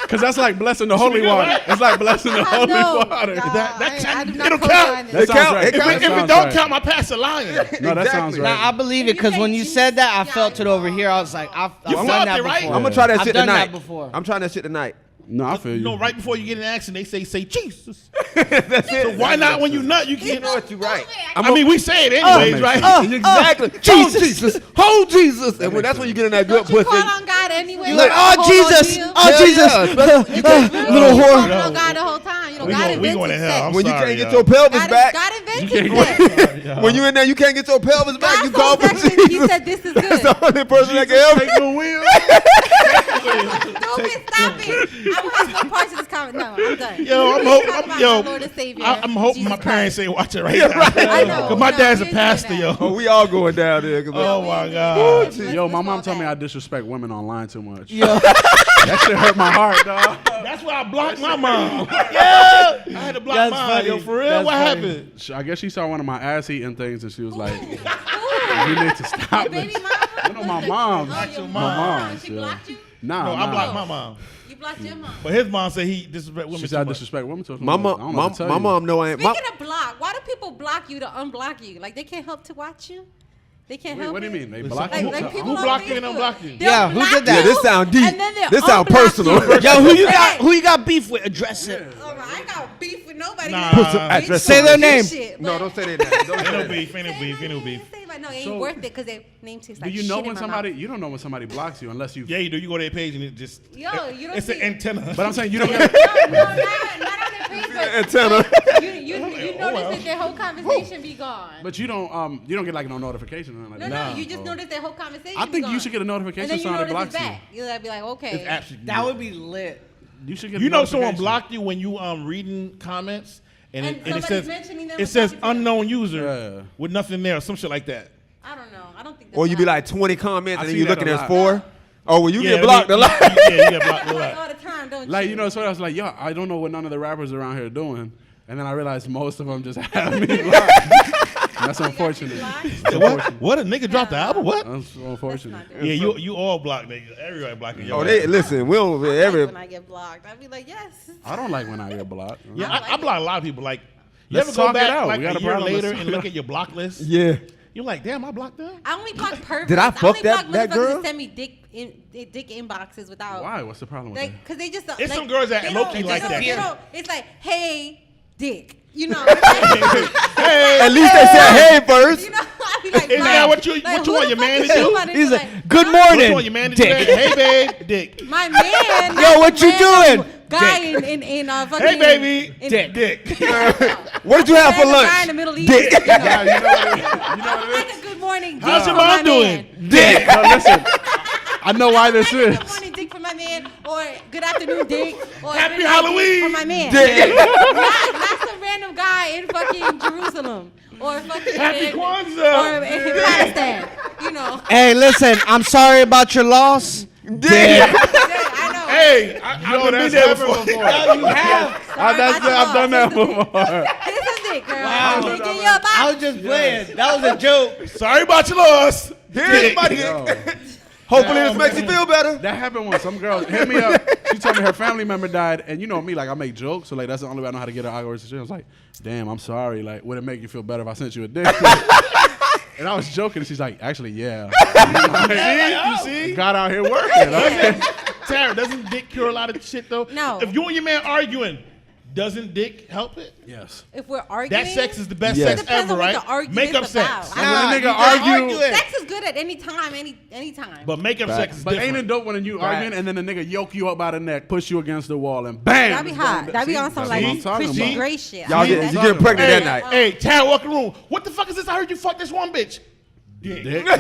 Because that's like blessing the holy good, water. right? It's like blessing the I holy know. water. God, I do not it'll co-sign count. it. That sounds count. right. It If count. it That don't sounds count, my pastor lying. No, that Exactly. sounds Nah, I right. believe it If you because say when you Jesus, said that, I yeah, felt it you over know. here. I was like, I've You done felt that it, right? before. I'm gonna try that I've shit done tonight. that before. I'm trying that shit tonight. No, I feel you. No, right before you get in an accident, they say Jesus. That's it. So why not when you nut? You You can't. know what? You right. I mean, we say it anyways, makes right? Exactly. Jesus. Oh Jesus. And when that's when you get in that good Don't you pussy. call on God anyway? You like, The oh whole Jesus, ordeal? oh Hell Jesus, yeah. you can't, little You whore. calling on God the whole time. You know, We God going invented to hell. sex. I'm When you sorry, can't get y'all. your pelvis God, back. God invented sex. When you in there, you can't get your pelvis back. God You call told for section, Jesus. he said this is That's good. the only person that can help Take you. the wheel. Stupid, stop it. I will have no parts of this comment. No, I'm done. Yo, I'm Talk hoping. about Yo, my Lord and Savior, I'm hoping my Jesus parents Christ. ain't watching right now. I know. Cause my No, dad's a he ain't pastor, doing yo. that. Oh, we all going down there. 'Cause Oh my God. Yo, my Let's mom go told me I back. disrespect women online too much. Yo, That shit hurt my heart, dog. That's why I blocked my mom. Yeah, I had to block That's mine. funny. Yo, for real, That's what funny. happened? I guess she saw one of my ass eating things and she was like, Ooh. "You need to stop Your baby this." mama? No, my mom. Oh, your Your My mom. She yeah. blocked you? Nah, No, I nah. blocked my mom. You blocked your mom. But his mom said he disrespect women She too said I much. disrespect women too much. My I don't know mom, what to tell my you. mom know I ain't. Speaking of block, why do people block you to unblock you? Like they can't help to watch you? They can't Wait, help what do you it? mean? They block Like, you? like people Who on blocked you and Facebook, unblocked you? they'll Yeah, who block did that? you, This sound deep. and then they'll This sound unblock personal. you. yo, who you got beef with? Address it. Oh, I ain't got beef with nobody. Nah. Like, Put some- bitch, say their name. shit, No, but- don't say that. Don't Ain't say no that. beef, ain't no beef, ain't no beef. No, it ain't So- worth it because their name tastes Do like you shit know in when my somebody? mouth. You don't know when somebody blocks you unless you. Yeah, you do. You go to their page and it just. Yo, you don't It's see an antenna. But I'm saying you don't. No, not on their page, but Antenna. you notice that their whole conversation be gone. But you don't get like no notification or nothing like No, that. no, you just notice their whole conversation. I be think you gone. should get a And notification then if you somebody notice it's blocks you. back. You'll be like, okay. It's absolutely. That would be lit. You should get. You a know someone notification. blocked you when you reading comments and, And it somebody's says mentioning them it or says talking to them. unknown user Yeah. with nothing there or some shit like that. I don't know. I don't think that's Or you be allowed. like 20 comments I and then see you that looking a at lot. 4. Oh, well, you Yeah, get blocked a lot. Yeah, you get blocked a Like lot. all the time, don't Like, you? you know, so I was like, yo, I don't know what none of the rappers around here are doing. And then I realized most of them just have me blocked. And that's unfortunate. It's unfortunate. What a nigga dropped the album? What? That's so unfortunate. Yeah, you all blocked niggas. Everybody blocking you. Oh, they listen. We don't. I Every. like when I get blocked. I'd be like, yes. I don't like when I get blocked. Yeah, I block a lot of people. Like, you Let's ever go talk it back out. like We got a a year problem. later Let's and talk it look out. at your block list? Yeah. You're like, damn, I blocked them. I only block perverts. Did I fuck only that block motherfuckers girl? that send me dick inboxes without. Why? What's the problem with that? Because they just. It's like, some girls that they low-key don't- like they that. don't- they don't- It's like, hey, dick. You know. It's like, At least they said hey first. you know. I be like, Is that what you like, want who your the man fuck to is do? somebody He's be like, good huh? What morning, you want your man to do? dick. Hey, babe, dick. My man. Yo, not what some you random doing? Guy in fucking. Hey, baby, in- dick. What did you have for random guy in the lunch? Middle East. Dick. You know. Yeah, you know what it is? You know what it Like is? a good morning dick How's your from mom my doing? man. Dick. No, listen. I know why this Like a is. good morning dick from my man, or good afternoon dick, or Happy good night Halloween. dick from my man. Dick. Not some random guy in fucking Jerusalem or fucking Happy or Kwanzaa. in Pakistan. You know. Hey, listen, I'm sorry about your loss. Dick. Yeah, I know. Hey, I've been there before. You have. I've done that before. This is it, girl. I'm gonna get you up. I was just playing. That was a joke. Sorry about your loss. Here's my dick. Yo, Hopefully this makes you feel better. that happened when some girl hit me up. She told me her family member died, and you know me, like I make jokes, so like that's the only way I know how to get her awkward situation. I was like, "Damn, I'm sorry. Like, would it make you feel better if I sent you a dick?" And I was joking, and she's like, "Actually, yeah." You see? Got out here working. Okay. Tara, doesn't dick cure a lot of shit though? No. If you and your man arguing, Doesn't dick help it? Yes. If we're arguing, That sex is the best Yes. sex it depends ever, on right? what the argument Makeup is sex. about. And when a you nigga can't argue- it. Sex is good at any time, any time. But makeup sex is But different. ain't it dope when you Right. arguing and then the nigga yoke you up by the neck, push you against the wall, and bam? That'd be it's hot. going That'd be down. on some See? like That's what I'm talking Christian about. Grey shit. Y'all I get like you that. getting pregnant Hey, that night. hey, Tad, walk in the room. What the fuck is this? I heard you fuck this one bitch. Dick. Nah.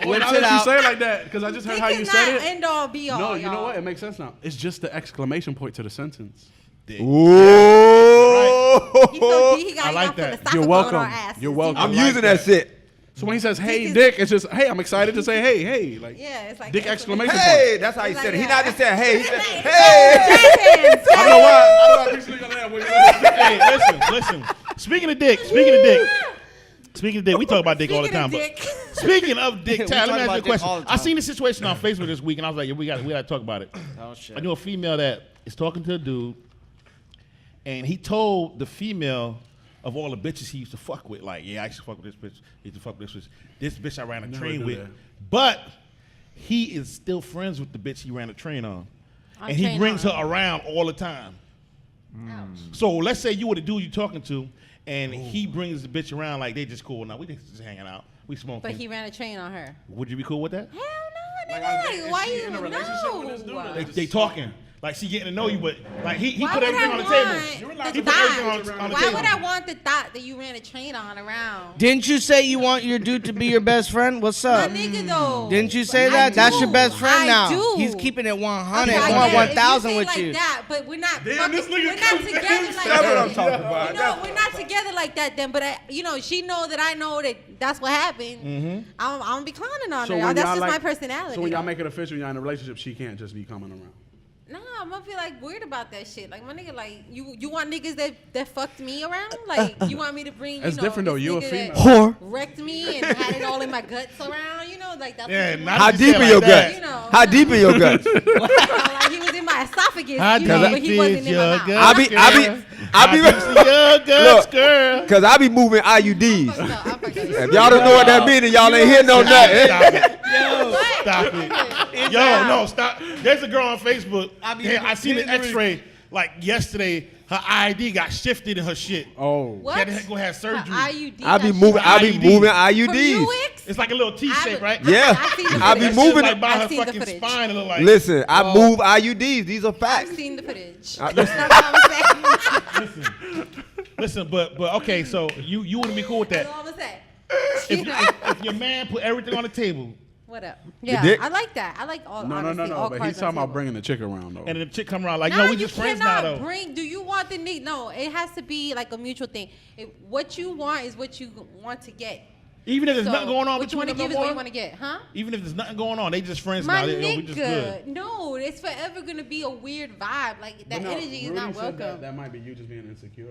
When I it let you out. say it like that, because I just heard Dick how is you not said it. end all be all. No, you know y'all. what? It makes sense now. It's just the exclamation point to the sentence. Ooh. He's so deep, he got I like enough that. philosophical You're on welcome. our asses. You're welcome. I'm I like using that shit. So when he says "Hey, is- Dick," it's just "Hey." I'm excited to say "Hey, hey." Like Yeah, it's like Dick an exclamation Hey, point. that's how he It's said like it. He that. not just saying hey. He said Hey. hey. Jazz hands, I don't know why. I don't know why this nigga laugh when you Hey, listen. Speaking of dick, we talk about dick all the time. Speaking of But dick. speaking of dick, We Tad, talk let me ask you about a dick question. all the I time. seen a situation on Facebook this week, and I was like, yeah, we got to talk about it. Oh shit. I knew a female that is talking to a dude, and he told the female of all the bitches he used to fuck with, like, yeah, I used to fuck with this bitch. I used to fuck with this bitch. This bitch I ran a Never train do with. that. But he is still friends with the bitch he ran a train on. On And he train brings on. her around all the time. So let's say you were the dude you talking to, and he brings the bitch around like they just cool. Now we just hanging out. We smoking. But he ran a train on her. Would you be cool with that? Hell no, Like, nigga. is Why she you in a relationship with this dude, or They, just they talking. Like she getting to know you, but like he Why put would everything I on the want table. allowed the to put everything thought? on the Why table. would I want the thought that you ran a train on around? Didn't you say you want your dude to be your best friend? What's My up? nigga though. Didn't you say I that? That's do. your best friend I now. do. He's keeping it 100, Okay, I going get it. If 1,000 say with like you. that, but we're not. Damn, fucking- this nigga we're not comes together back. like That's what that. I'm talking about. You know, we're not together like that. Then, but she know that I know that that's what happened. Mm-hmm. I'm be clowning on So her. when That's y'all just like- my personality. So when y'all make it official, y'all in a relationship, she can't just be coming around. Nah, I'm gonna feel like weird about that shit. Like my nigga, like you want niggas that fucked me around? Like you want me to bring? That's you know, different, though. this You a nigga female. that Whore. wrecked me and had it all in my guts around. You know, like that's Yeah, what you not want. How deep in your guts? You know. How deep in your guts? Like he was in my esophagus, How you know, deep but he wasn't is in your my mouth. gut? I be your guts, Look. girl. Cause I be moving IUDs. Fucked up, I'm fucked up. If y'all don't know what that means, then y'all ain't hear no nothing. Stop it. What? Stop it. Yo, no, stop. There's a girl on Facebook. I seen an X-ray like yesterday. Her ID got shifted in her shit. Oh. What? She had to go have surgery. IUD. I be moving IUDs. IUDs. It's like a little T-shape, right? Yeah. I've seen the I be footage. moving Like by her I've seen the fucking footage. spine, it look like. Listen, I move IUDs. These are I've facts. seen the footage. I- That's not what I'm saying. Listen, but okay, so you wouldn't be cool with That's that. all I'm gonna say. If your man put everything on the table What up? Yeah, dick? I like that. I like all. No, honestly, all But cards he's on talking the about table. bringing the chick around though. and then the chick come around like, No, no, we you just friends now cannot though. bring. Do you want the need? No, it has to be like a mutual thing. What you want is what you want to get. Even if there's So, nothing going on what you between want to them give is no what you more. want to get, huh? Even if there's nothing going on, they just friends My now. We just good. nigga, no, it's forever gonna be a weird vibe. Like that But no, energy is Rudy not said welcome. That might be you just being insecure.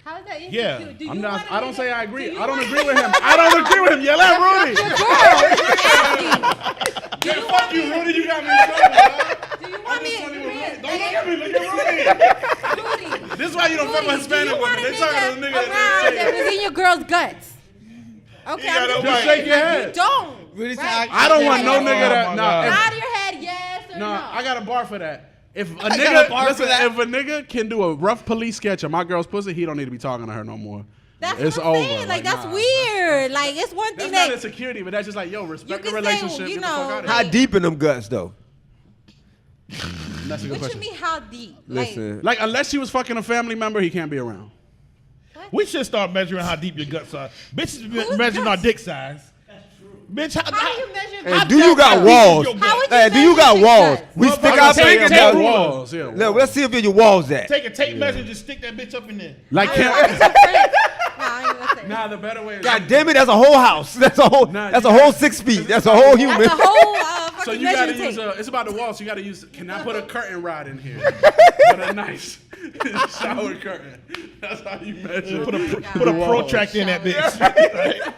How is that insecure? Yeah. Do I'm you not. want a I don't nigga- say I agree. do you I don't want- agree with him. I don't agree with him. Yell at Rudy. Girl, I'm asking. Do you want me? Rudy. You got me in trouble. dog. Do you want me? Don't look at me. Look at Rudy. Rudy, This is why you don't fuck with Hispanic do you want women. a They talking to the nigga nigga around that that was in your girl's guts? Okay, You got I'm no just right. saying, Shake your like, head. You don't. Rudy's right? I don't want no Oh nigga that. my Nah, God. Nod your head, yes or no. nah. I got a bar for that. If a got a nigga, bar for listen, that. if a nigga can do a rough police sketch of my girl's pussy, he don't need to be talking to her no more. That's it's what I'm over. saying. Like that's nah. weird. Like it's one That's thing not that insecurity, but that's just like, yo, respect the can say, relationship. you Get the fuck know, out of How here. deep in them guts though? That's a good What question. you mean how deep? Listen, Like, unless she was fucking a family member, he can't be around. We should start measuring how deep your guts are. Bitches be Whose measuring our guts? dick size. Bitch, Like, how do you measure? and do you got deep is walls? your How would you Hey, do you got measure walls? guts? We stick Motherfucker, our take finger. tape Look, walls. Yeah, walls. let's see if your walls at. Take a tape measure and just stick that bitch up in there. Like, Nah, can't. I ain't gonna say. Nah, the better way is. God damn it, that's a whole house. That's a whole. Nah, That's you a whole got- 6 feet. That's a whole human. That's a whole So fucking you gotta measuring use tape. it's about the wall, so you gotta use, can I put a curtain rod in here? Put a nice shower curtain. That's how you measure. Put a protractor in that bitch.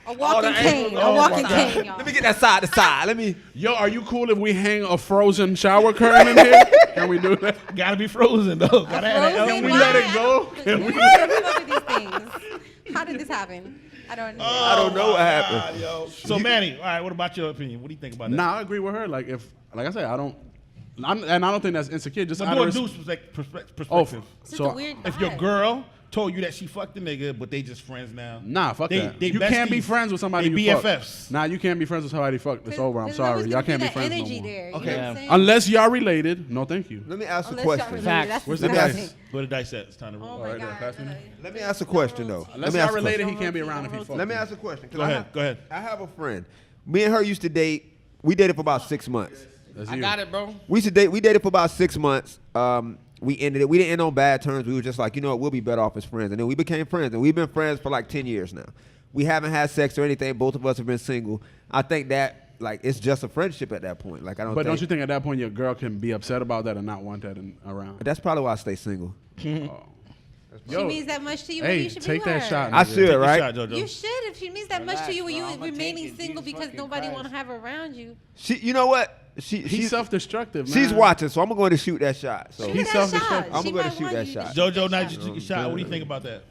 A walking the cane. angles. A Oh walking my cane, y'all. Let me get that side to side. Let me. Yo, are you cool if we hang a frozen shower curtain in here? Can we do that? Gotta be frozen though. Gotta have that Frozen? element. we Why? let it go? Can we- Why do we look at these things? How did this happen? I don't know. I don't know what happened. So Manny, all right, what about your opinion? What do you think about that? Nah, I agree with her. Like I said, I don't. And I don't think that's insecure. Just I'm out doing of dude's perspective. Oh, It's just a weird if your vibe. girl told you that she fucked the nigga, but they just friends now. Nah, fuck They- that. they You can't be besties. friends with somebody They you fuck. BFFs. Nah, you can't be friends with somebody you fuck. It's over. I'm There's sorry. always Y'all gonna can't be that friends no energy more. there. You Okay. know what I'm saying? Unless y'all related. No, thank you. Let me ask a Unless y'all question. related, Facts. that's Where's the disgusting. dice? Where the dice at? It's time to roll. Oh my God. Let me ask a question though. Unless Let me y'all ask a related, question. he can't be around if he fuck. Let me ask a question. 'cause Go ahead. Go ahead. I have a friend. Me and her used to date. We dated for about 6 months. That's I you. got it, bro. We dated for about 6 months. We ended it. We didn't end on bad terms. We were just like, you know what, we'll be better off as friends. And then we became friends, and we've been friends for like 10 years now. We haven't had sex or anything. Both of us have been single. I think that like it's just a friendship at that point. Like I don't. But think, don't you think at that point your girl can be upset about that and not want that around? That's probably why I stay single. She means that much to you. Hey, you should take be that her. shot. I nigga. should, Take right? a shot, JoJo. You should. If she means that much to you, when you Relax, bro. I'ma remaining take it. single Jesus because fucking nobody Christ. want to have her around you. You know what? He's She's self-destructive, man. she's watching, so I'm going to shoot that shot. So Shoot He's that self-destructive. shot. I'm She gonna might shoot want that you to shot. shoot JoJo, now that you shot. took a shot. What do you think about that?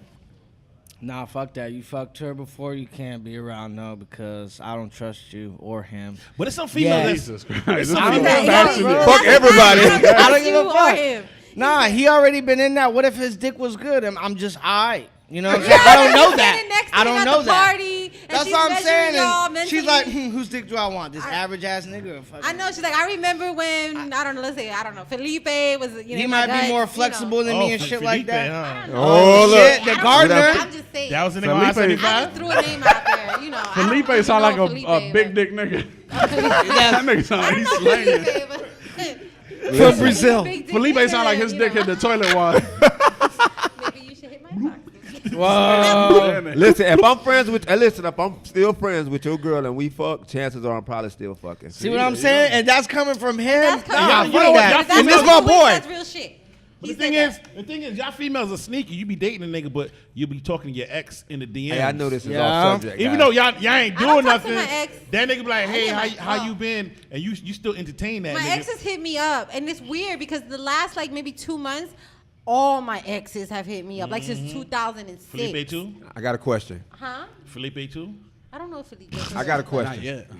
Nah, fuck that. You fucked her before. You can't be around now because I don't trust you or him. But it's some females Yeah. that's Jesus Christ. I This don't is know. passionate. That's bro. fuck everybody. I don't give a You or fuck. him. Nah, he already been in that. What if his dick was good and I'm just alright? You know what I'm saying? I don't know Standing next that. to I him don't at know the that. Party, and That's she's what I'm measuring saying. y'all And she's mentally. like, whose dick do I want? This average ass nigga? Or fucking- I know. She's like, I remember when I don't know. Let's say I don't know. Felipe was. You know, He in might my be guts, more you know. flexible than me and shit like Felipe, that. huh? Oh, look. Shit, the I don't gardener. know. I'm just saying. That was in the Felipe- I 75. just threw a name out there. You know. I don't Felipe really sound know like a Felipe, big but- dick nigga. Yeah. That nigga sound I like don't he's know slanging. Felipe, but From Brazil. big dick Felipe nigga, sound like his you dick know. hit the toilet water. Maybe you should hit my box. Whoa. Listen, if I'm friends with, if I'm still friends with your girl and we fuck, chances are I'm probably still fucking. See what I'm saying? And that's coming from him. That's Nah, coming Yeah, from you know fuck what? that. Y'all That's And this real my shit. boy. That's real shit. But He the thing said is, that. the thing is, y'all females are sneaky. You be dating a nigga, but you be talking to your ex in the DMs. Hey, I know this is Yeah. off subject. Even guys. though y'all ain't I don't doing talk to nothing, my ex. that nigga be like, hey, I hit how my- you been? And you still entertain that My nigga. exes hit me up, and it's weird because the last like maybe 2 months, all my exes have hit me up, like since 2006. Felipe too? I got a question. Huh? Felipe too? I don't know if Felipe. I got a Not question. yet.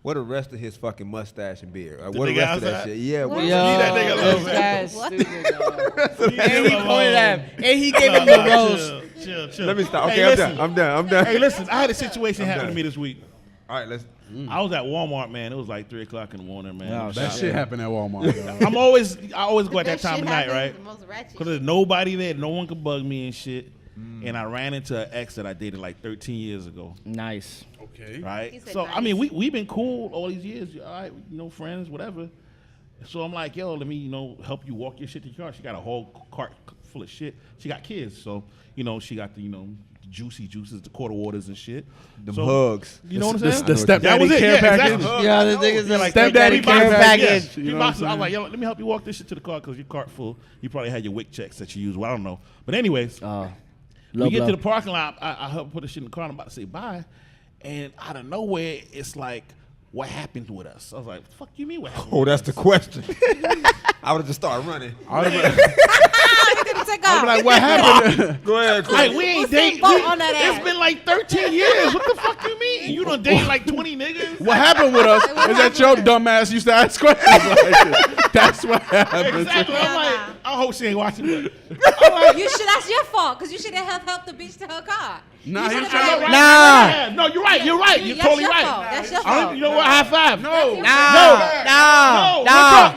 What the rest of his fucking mustache and beard? The What the nigga rest of that outside? shit? Yeah. What? What Yo, that nigga alone, this man. guy's What? stupid, dog. Leave And he him pointed at him. alone. And he gave him the rose. Chill. Let me stop. Hey, Okay, listen. I'm done. Hey, listen, I had a situation happen done. to me this week. All right, let's. I was at Walmart, man. It was like 3 o'clock in the morning, man. Oh, That shit. shit happened at Walmart. dog. I always go at that Best time shit of night, happens, right? the most ratchet Because shit. there's nobody there. No one could bug me and shit. And I ran into an ex that I dated like 13 years ago, Nice. Okay. right? He said So, nice. I mean, we've been cool all these years. All right, friends, whatever. So I'm like, yo, let me, help you walk your shit to your car. She got a whole cart full of shit. She got kids. So, she got the, juicy juices, the quarter waters and shit. Them So, hugs. You know what I'm The saying? stepdaddy That was it, care yeah, package. exactly. Yeah, the niggas Yeah, are like stepdaddy three boxes, care yes. package. You Three know what I'm boxes. I was saying? like, yo, let me help you walk this shit to the car because your cart full. You probably had your WIC checks that you use. Well, I don't know. But anyways, we get to the parking lot. I help put the shit in the car. And I'm about to say bye. And out of nowhere, it's like, what happened with us? I was like, fuck you mean what happened Oh, with that's us? the question. I would have just started running. I would've been- He didn't take I'd off. be like, what happened? Go ahead, Like, we ain't Usain dating. Bolt on that It's ass. been like 13 years. What the fuck you mean? You done dated like 20 niggas? What happened with us is that your dumb ass used to ask questions like this. That's what happened. Exactly. I'm Yeah, like, nah. I hope she ain't watching it. I'm like, You should. That's your fault because you should have helped the bitch to her car. Nah, You he should've was been trying like, to- Yeah, no, you're right. You're right. You're That's totally your right. fault. That's your I don't, fault. you know what? High five. No. No,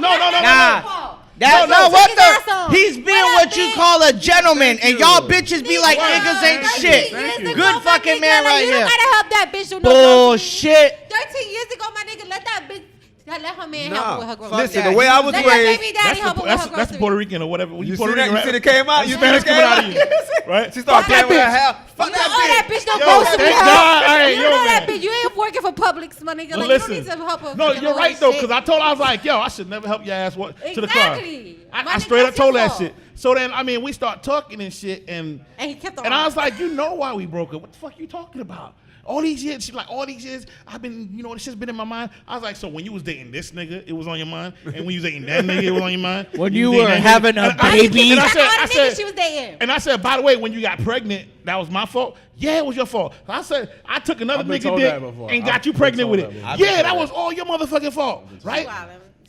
Nah. That's No, not what take his ass on. the. He's being What what up, you bitch? call a gentleman, and y'all bitches be like Nigga, niggas ain't 13 shit. years ago, Good my fucking nigga, man like, right you here. don't gotta help that bitch with no groceries. Bullshit. 13 years ago, my nigga, let that bitch. Let her man help her with her groceries. Listen, that. the way I was Let that raised, baby daddy help her with her That's the groceries. Puerto Rican or whatever. you see Puerto that? Rican, You see right? it came out? You see Spanish it coming came out out? of you, right? She started playing with her hair. Fuck You know, oh, that that bitch don't Yo, grocery thank help. God. Hey, You yo, know that man. bitch. You ain't working for Publix, my nigga. But Like, listen, you don't need to help her. no, fucking you're all right that though, shit. because I told her, I was like, yo, I should never help your ass walk to the car. Exactly. I My straight nigga, up told that's that your shit. So then, I mean, we start talking and shit, and And he kept on. I was like, you know why we broke up? What the fuck you talking about? All these years, she's like, all these years, I've been, this shit's been in my mind. I was like, so when you was dating this nigga, it was on your mind, and when you was dating that nigga, it was on your mind. When you you was were dating that having nigga- a and I- baby. and I That's said, all I the said, niggas she was dating. and I said, by the way, when you got pregnant, that was my fault. Yeah, it was your fault. I said, I took another I've been nigga told dick that before. and I've got you been pregnant told with that it. before. Yeah, that was all your motherfucking fault, right? Wow,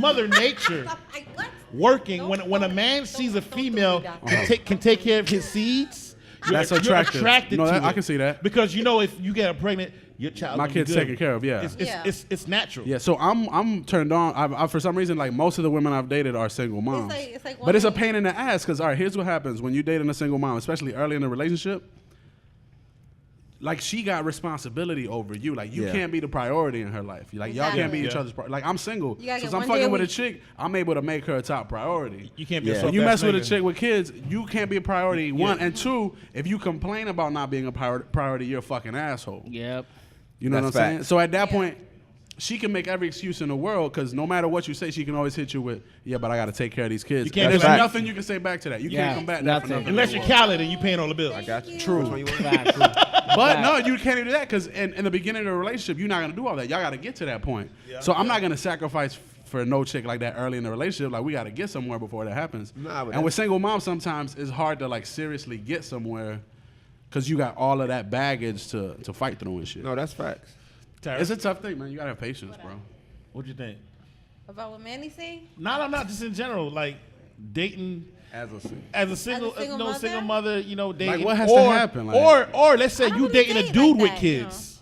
Mother Nature Like, what? working. When a man sees a female can take care of his seeds, That's attractive. You're attracted No, to that- I it. can see that. Because you know if you get her pregnant, your child. My gonna be kid's good. taken care of, yeah. It's natural. Yeah, so I'm turned on. I for some reason, like most of the women I've dated are single moms. it's like but it's a one- pain in the ass because all right, here's what happens when you dating a single mom, especially early in the relationship. Like she got responsibility over you. Like you Yeah. can't be the priority in her life. Like y'all can't be each other's. Like I'm single, You gotta since get I'm one day fucking a with a week. chick, I'm able to make her a top priority. You can't be Yeah. a When you soft-ass mess with a nigga. chick with kids, you can't be a priority. One and two, if you complain about not being a priority, you're a fucking asshole. Yep. You know That's what I'm saying? facts. So at that Yeah. point, she can make every excuse in the world because no matter what you say, she can always hit you with, "Yeah, but I got to take care of these kids." You can't And do there's that. nothing you can say back to that. You Yeah, can't combat that nothing. for nothing. Unless you're Khaled and you paying all the bills. I got you. True. Which one you want? Facts. But no, you can't do that because in the beginning of the relationship, you're not gonna do all that. Y'all got to get to that point. So I'm not gonna sacrifice for no chick like that early in the relationship. Like we got to get somewhere before that happens. Nah, but and with single moms, sometimes it's hard to like seriously get somewhere because you got all of that baggage to fight through and shit. No, that's facts. Tara, It's a tough thing, man. You gotta have patience, bro. what you think? About what Manny say? No, just in general, like dating As a single. as a single, single no mother? single mother, you know, dating. what has to happen, like- or let's say I don't you really dating a date dude like with that, you know. kids.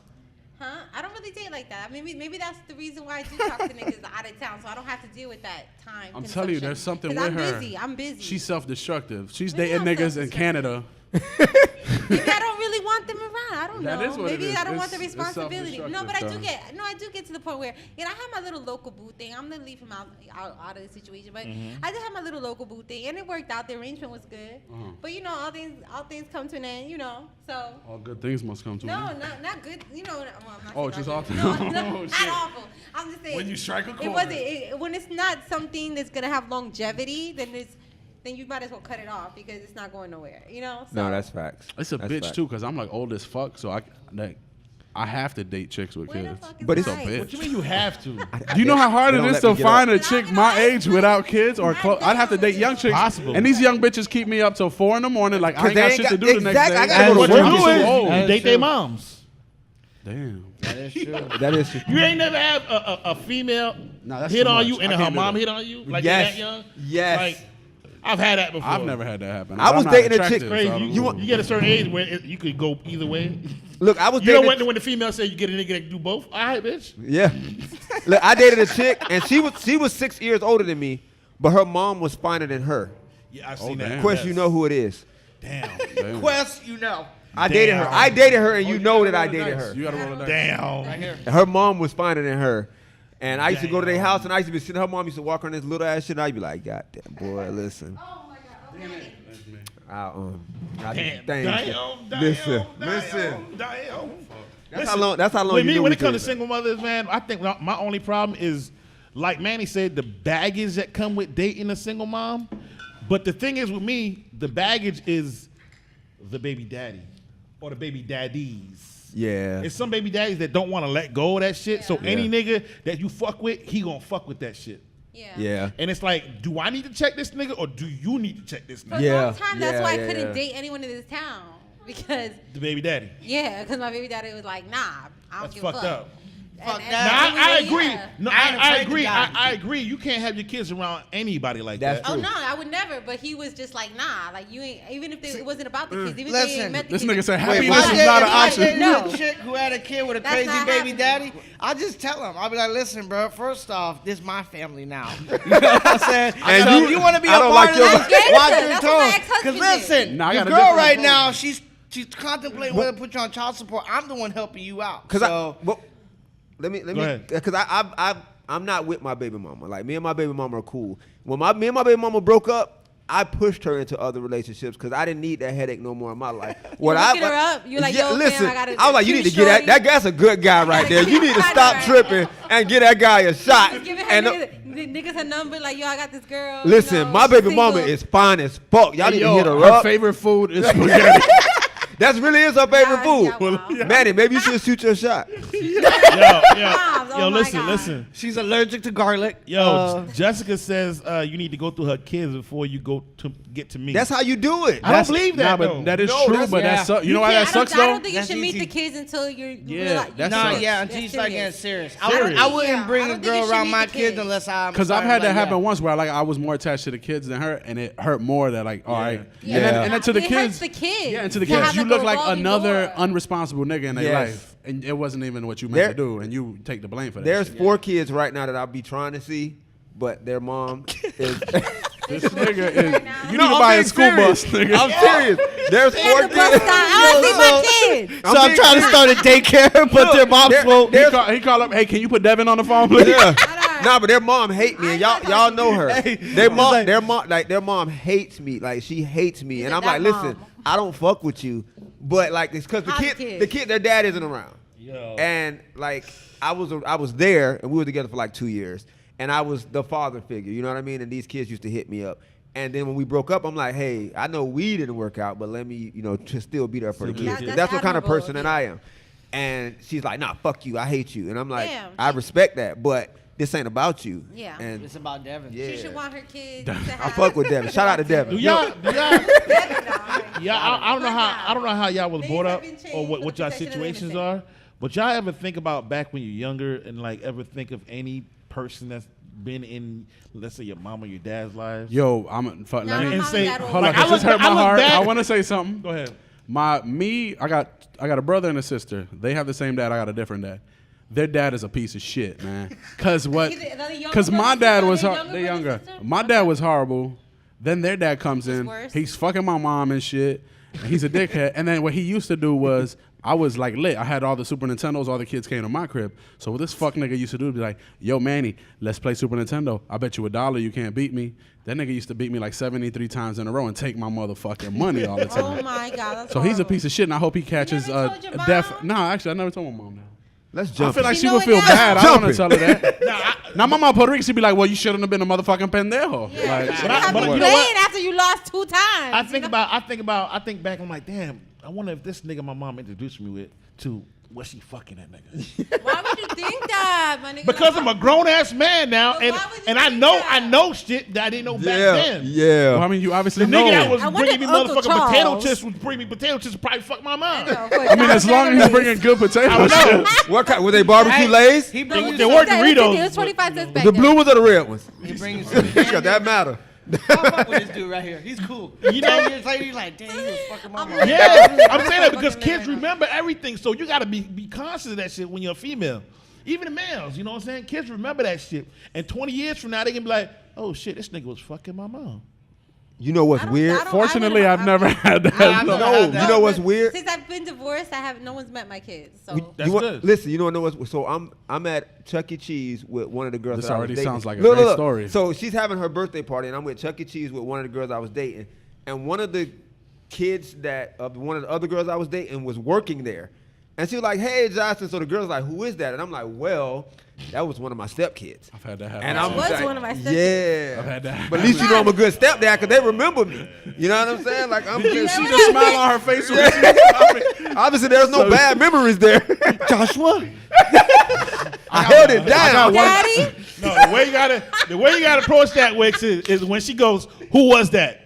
Huh? I don't really date like that. Maybe that's the reason why I do talk to niggas out of town, so I don't have to deal with that time. I'm telling you, there's something with her. I'm busy. She's self-destructive. She's Maybe dating I'm niggas in self-destructive. Canada. Maybe I don't really want them around. I don't That know. is what it Maybe is. I don't want the It's responsibility. No, but I do self-destructive, I do get to the point where I have my little local boo thing. I'm gonna leave him out of the situation, but Mm-hmm. I did have my little local boo thing, and it worked out. The arrangement was good, but all things come to an end. So. All good things must come to an No, end. not good. Well, I'm not Oh, saying just all awful. good. No, Oh, not shit. awful. I'm just saying. When you strike a It chord. wasn't. When it's not something that's gonna have longevity, then you might as well cut it off because it's not going nowhere. So, No, that's facts. It's a That's bitch facts. too, cause I'm like old as fuck, so I have to date chicks with Where the kids. fuck is But It's a it's- bitch. What you mean you have to? Do you know how hard They it don't is let to me get find up. a chick my age without kids or close? I'd have to date young chicks. Possible. And these young bitches keep me up till 4 a.m. Like I 'Cause ain't they got ain't shit got- to do the next exactly, day. I gotta go What to you work. do It's is so old. That is date their true. moms. Damn. That is true. That is true. You ain't never have a female Nah, that's hit too on much. you and I her can't do mom that. hit on you like Yes. that young. Yes. Like I've had that before. I've never had that happen. I But was I'm not dating a chick- attractive, Crazy. so I You, don't you, know. you get a certain age where you could go either way. Look, I was You know dating. when the female say you get a nigga that can do both? All right, bitch. Yeah. Look, I dated a chick, and she was 6 years older than me, but her mom was finer than her. Yeah, I've Oh, seen that. damn. Quest, you know who it is. Damn. Damn. Quest, I dated her. I dated her, and you know that I dated her. You gotta roll the dice. Damn. Her mom was finer than her. And I used to go to their house, and I used to be sitting. Her mom used to walk on this little ass shit, and I'd be like, "God damn, boy, listen." Oh my God. Okay. I Damn. thank Damn. you. Damn. Listen, Damn. listen. Damn. That's how long. That's how long. With you me, knew when we it comes to dated. single mothers, man, I think my only problem is, like Manny said, the baggage that come with dating a single mom. But the thing is with me, the baggage is the baby daddy or the baby daddies. Yeah. It's some baby daddies that don't want to let go of that shit. So Yeah. any nigga that you fuck with, he gonna fuck with that shit. Yeah. Yeah. And it's like, do I need to check this nigga or do you need to check this For nigga? a Yeah, long time, that's yeah, why I yeah, couldn't yeah. date anyone in this town because The baby daddy. because my baby daddy was like, nah, I don't That's give a fucked fuck. up. Fuck And- that. Now, I yeah. agree. No, I ain't I afraid to agree. die. I agree. You can't have your kids around anybody like That's that. Oh true. no, I would never. But he was just like, nah, like you ain't. Even if it wasn't about the kids, even if they listen, ain't met the This kids. nigga said Wait, happiness what? is not an I option. did- No. No. A chick who had a kid with a That's crazy not baby happening. daddy, I just tell him. I'll be like, listen, bro. First off, this is my family now. You know what I'm saying? And So you- if you want to be I a don't part like of your- this, That's watch gangster. your That's what my tone. ex-husband Because did. listen, Nah, I your got a girl different right approach. now, she's contemplating whether to put you on child support. I'm the one helping you out. Cause So let me, Go ahead. because I'm not with my baby mama. Like me and my baby mama are cool. When me and my baby mama broke up, I pushed her into other relationships because I didn't need that headache no more in my life. You looking her up? You like, yo, fam, listen, I got a I was like, you need to cute get shorty. that guy's a good guy right there. You need to I know, stop right? tripping and get that guy a shot. Just giving her And niggas her number, like, yo, I got this girl. listen, you know, my baby single. mama is fine as fuck. Y'all need to hit her her up. favorite food is spaghetti. That really is her favorite Yeah, food. yeah, wow. Manny, maybe you should shoot your shot. Moms, Yo, oh my listen, God. listen. she's allergic to garlic. Yo, Jessica says you need to go through her kids before you go to get to me. That's how you do it. I don't believe that. Nah, though. but that is No, true. that's- But yeah. that sucks. You know why Yeah, that sucks I though? don't think you That's should meet easy. the kids until you're Yeah, realize, that No, sucks. yeah, until That's you start getting serious. serious. Serious. I wouldn't Yeah, bring I a don't think you girl should around meet my the kids kids. unless I'm. Because I've starting had that like happen once where like I was more attached to the kids than her, and it hurt more that like, all right. Yeah. And then to the It kids, hurts the kids yeah, and to the to have kids, you like look a like revolving another door. unresponsible nigga in their Yes. life. and it wasn't even what you meant to do, and you take the blame for that. There's shit. 4 kids right now that I'll be trying to see, but their mom is. This nigga is. You No, need to I'm buy a being school serious. bus, nigga. I'm serious. There's 4 The bus kids. stop. I don't see my kids. So I'm trying to start a daycare, but their moms won't. He call up. Hey, can you put Devin on the phone, please? Yeah. Nah, but their mom hate me, and y'all know her. Their mom hates me. Like she hates me, and I'm like, listen, I don't fuck with you, but like it's because the kid, their dad isn't around. And like I was there, and we were together for like 2 years, and I was the father figure. You know what I mean? And these kids used to hit me up. And then when we broke up, I'm like, hey, I know we didn't work out, but let me, to still be there for the kids. That's what kind of person that I am. And she's like, nah, fuck you. I hate you. And I'm like, I respect that, but this ain't about you. Yeah. And It's about Devin. She should want her kids to I have. fuck with Devin. Shout out to Devin. I don't know how y'all was brought up or what y'all situations are, but y'all ever think about back when you're younger and like ever think of any person that's been in, let's say, your mom or your dad's lives? Yo, let me and say, hold on. like, This just hurt my heart. back- I want to say something. Go ahead. I got a brother and a sister. They have the same dad. I got a different dad. Their dad is a piece of shit, man. Cause my dad was younger. My dad was horrible. Then their dad comes in. worse. He's fucking my mom and shit. And he's a dickhead. And then what he used to do was, I was like lit. I had all the Super Nintendos. All the kids came to my crib. So what this fuck nigga used to do would be like, yo, Manny, let's play Super Nintendo. I bet you $1 you can't beat me. That nigga used to beat me like 73 times in a row and take my motherfucking money all the time. Oh my God. That's So he's a horrible. piece of shit, and I hope he catches never told your mom? deaf. No, actually, I never told my mom that. Let's I jump. feel like She she know would it feel now. bad. I don't want to Jump tell her that. Now, my mom Puerto Rican, she'd be like, well, you shouldn't have been a motherfucking pendejo. Yeah. Like, You have but to you play know what? it after you lost 2 times. I think back. I'm like, damn. I wonder if this nigga my mom introduced me to was she fucking that nigga? Why would you think that, my nigga? Because I'm a grown ass man now, But and why would you and I think know that? I know shit that I didn't know back then. well, I mean, you obviously The know. nigga that was I wonder bringing me if Uncle motherfucking potato Charles- chips was bringing me potato chips would probably fuck my mom. I mean, as long as he's bringing good potato I know. chips. What kind? Were they barbecue lays? He They brings were It Doritos. was 25 cents back The then. blue ones or the red ones? He brings. Because that matter. I fuck with this dude right here. He's cool. You know- 10 years later, he's like, damn, he was fucking my mom. Yeah, I'm saying that because kids remember everything, so you gotta be conscious of that shit when you're a female. Even the males, you know what I'm saying? Kids remember that shit, and 20 years from now they can be like, "Oh shit, this nigga was fucking my mom." You know what's weird? Fortunately, I've never had that. No, you know what's weird? Since I've been divorced, no one's met my kids. So That's good. Listen, you know what's so I'm at Chuck E. Cheese with one of the girls. This that I was already dating. sounds like a Look, great look. story. So she's having her birthday party, and I'm with Chuck E. Cheese with one of the girls I was dating, and one of the kids one of the other girls I was dating was working there, and she was like, "Hey, Johnson." So the girl's like, "Who is that?" And I'm like, "Well, that was one of my stepkids." I've had that happen. And That I'm was like, one of my stepkids. Yeah. I've had that. But at least you know I'm a good stepdad because they remember me. You know what I'm saying? Like I'm You just, see the smile on her face when she was laughing. obviously there's no So- bad memories there. Joshua, I held it down. Daddy? No, the way you gotta approach that, Wix, is when she goes, "Who was that?"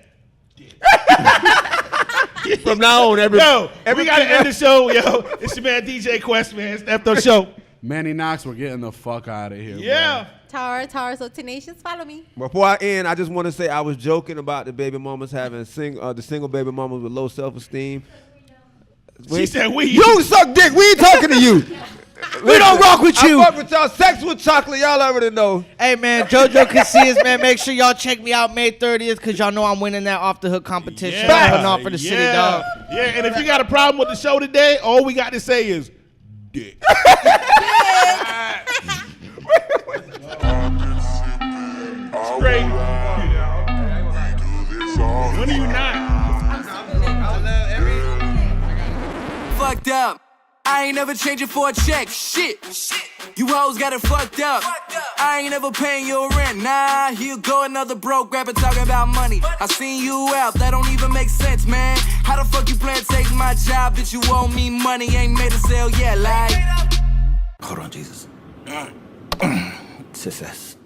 From now on, We gotta end the show, yo. It's your man DJ Quest, man. Stepped up show. Manny Knox, we're getting the fuck out of here. Yeah. Tara, so tenacious, follow me. Before I end, I just want to say I was joking about the baby mamas having the single baby mamas with low self-esteem. She said we. You suck dick. We ain't talking to you. We don't rock with you. I fuck with y'all. Sex with chocolate. Y'all already know. Hey, man, JoJo Casillas, man, make sure y'all check me out May 30th because y'all know I'm winning that off the hook competition. I'm putting on for the city, dog. Yeah, and if you got a problem with the show today, all we got to say is dick. Straight. When are you not? Fucked up. I ain't never changing for a check. Shit. You hoes got it fucked up. I ain't never paying your rent. Nah, here go another broke rapper talking about money. I seen you out, that don't even make sense, man. How the fuck you plan to take my job? Bitch, you owe me money, ain't made a sale yet, like. Hold on, Jesus. Success.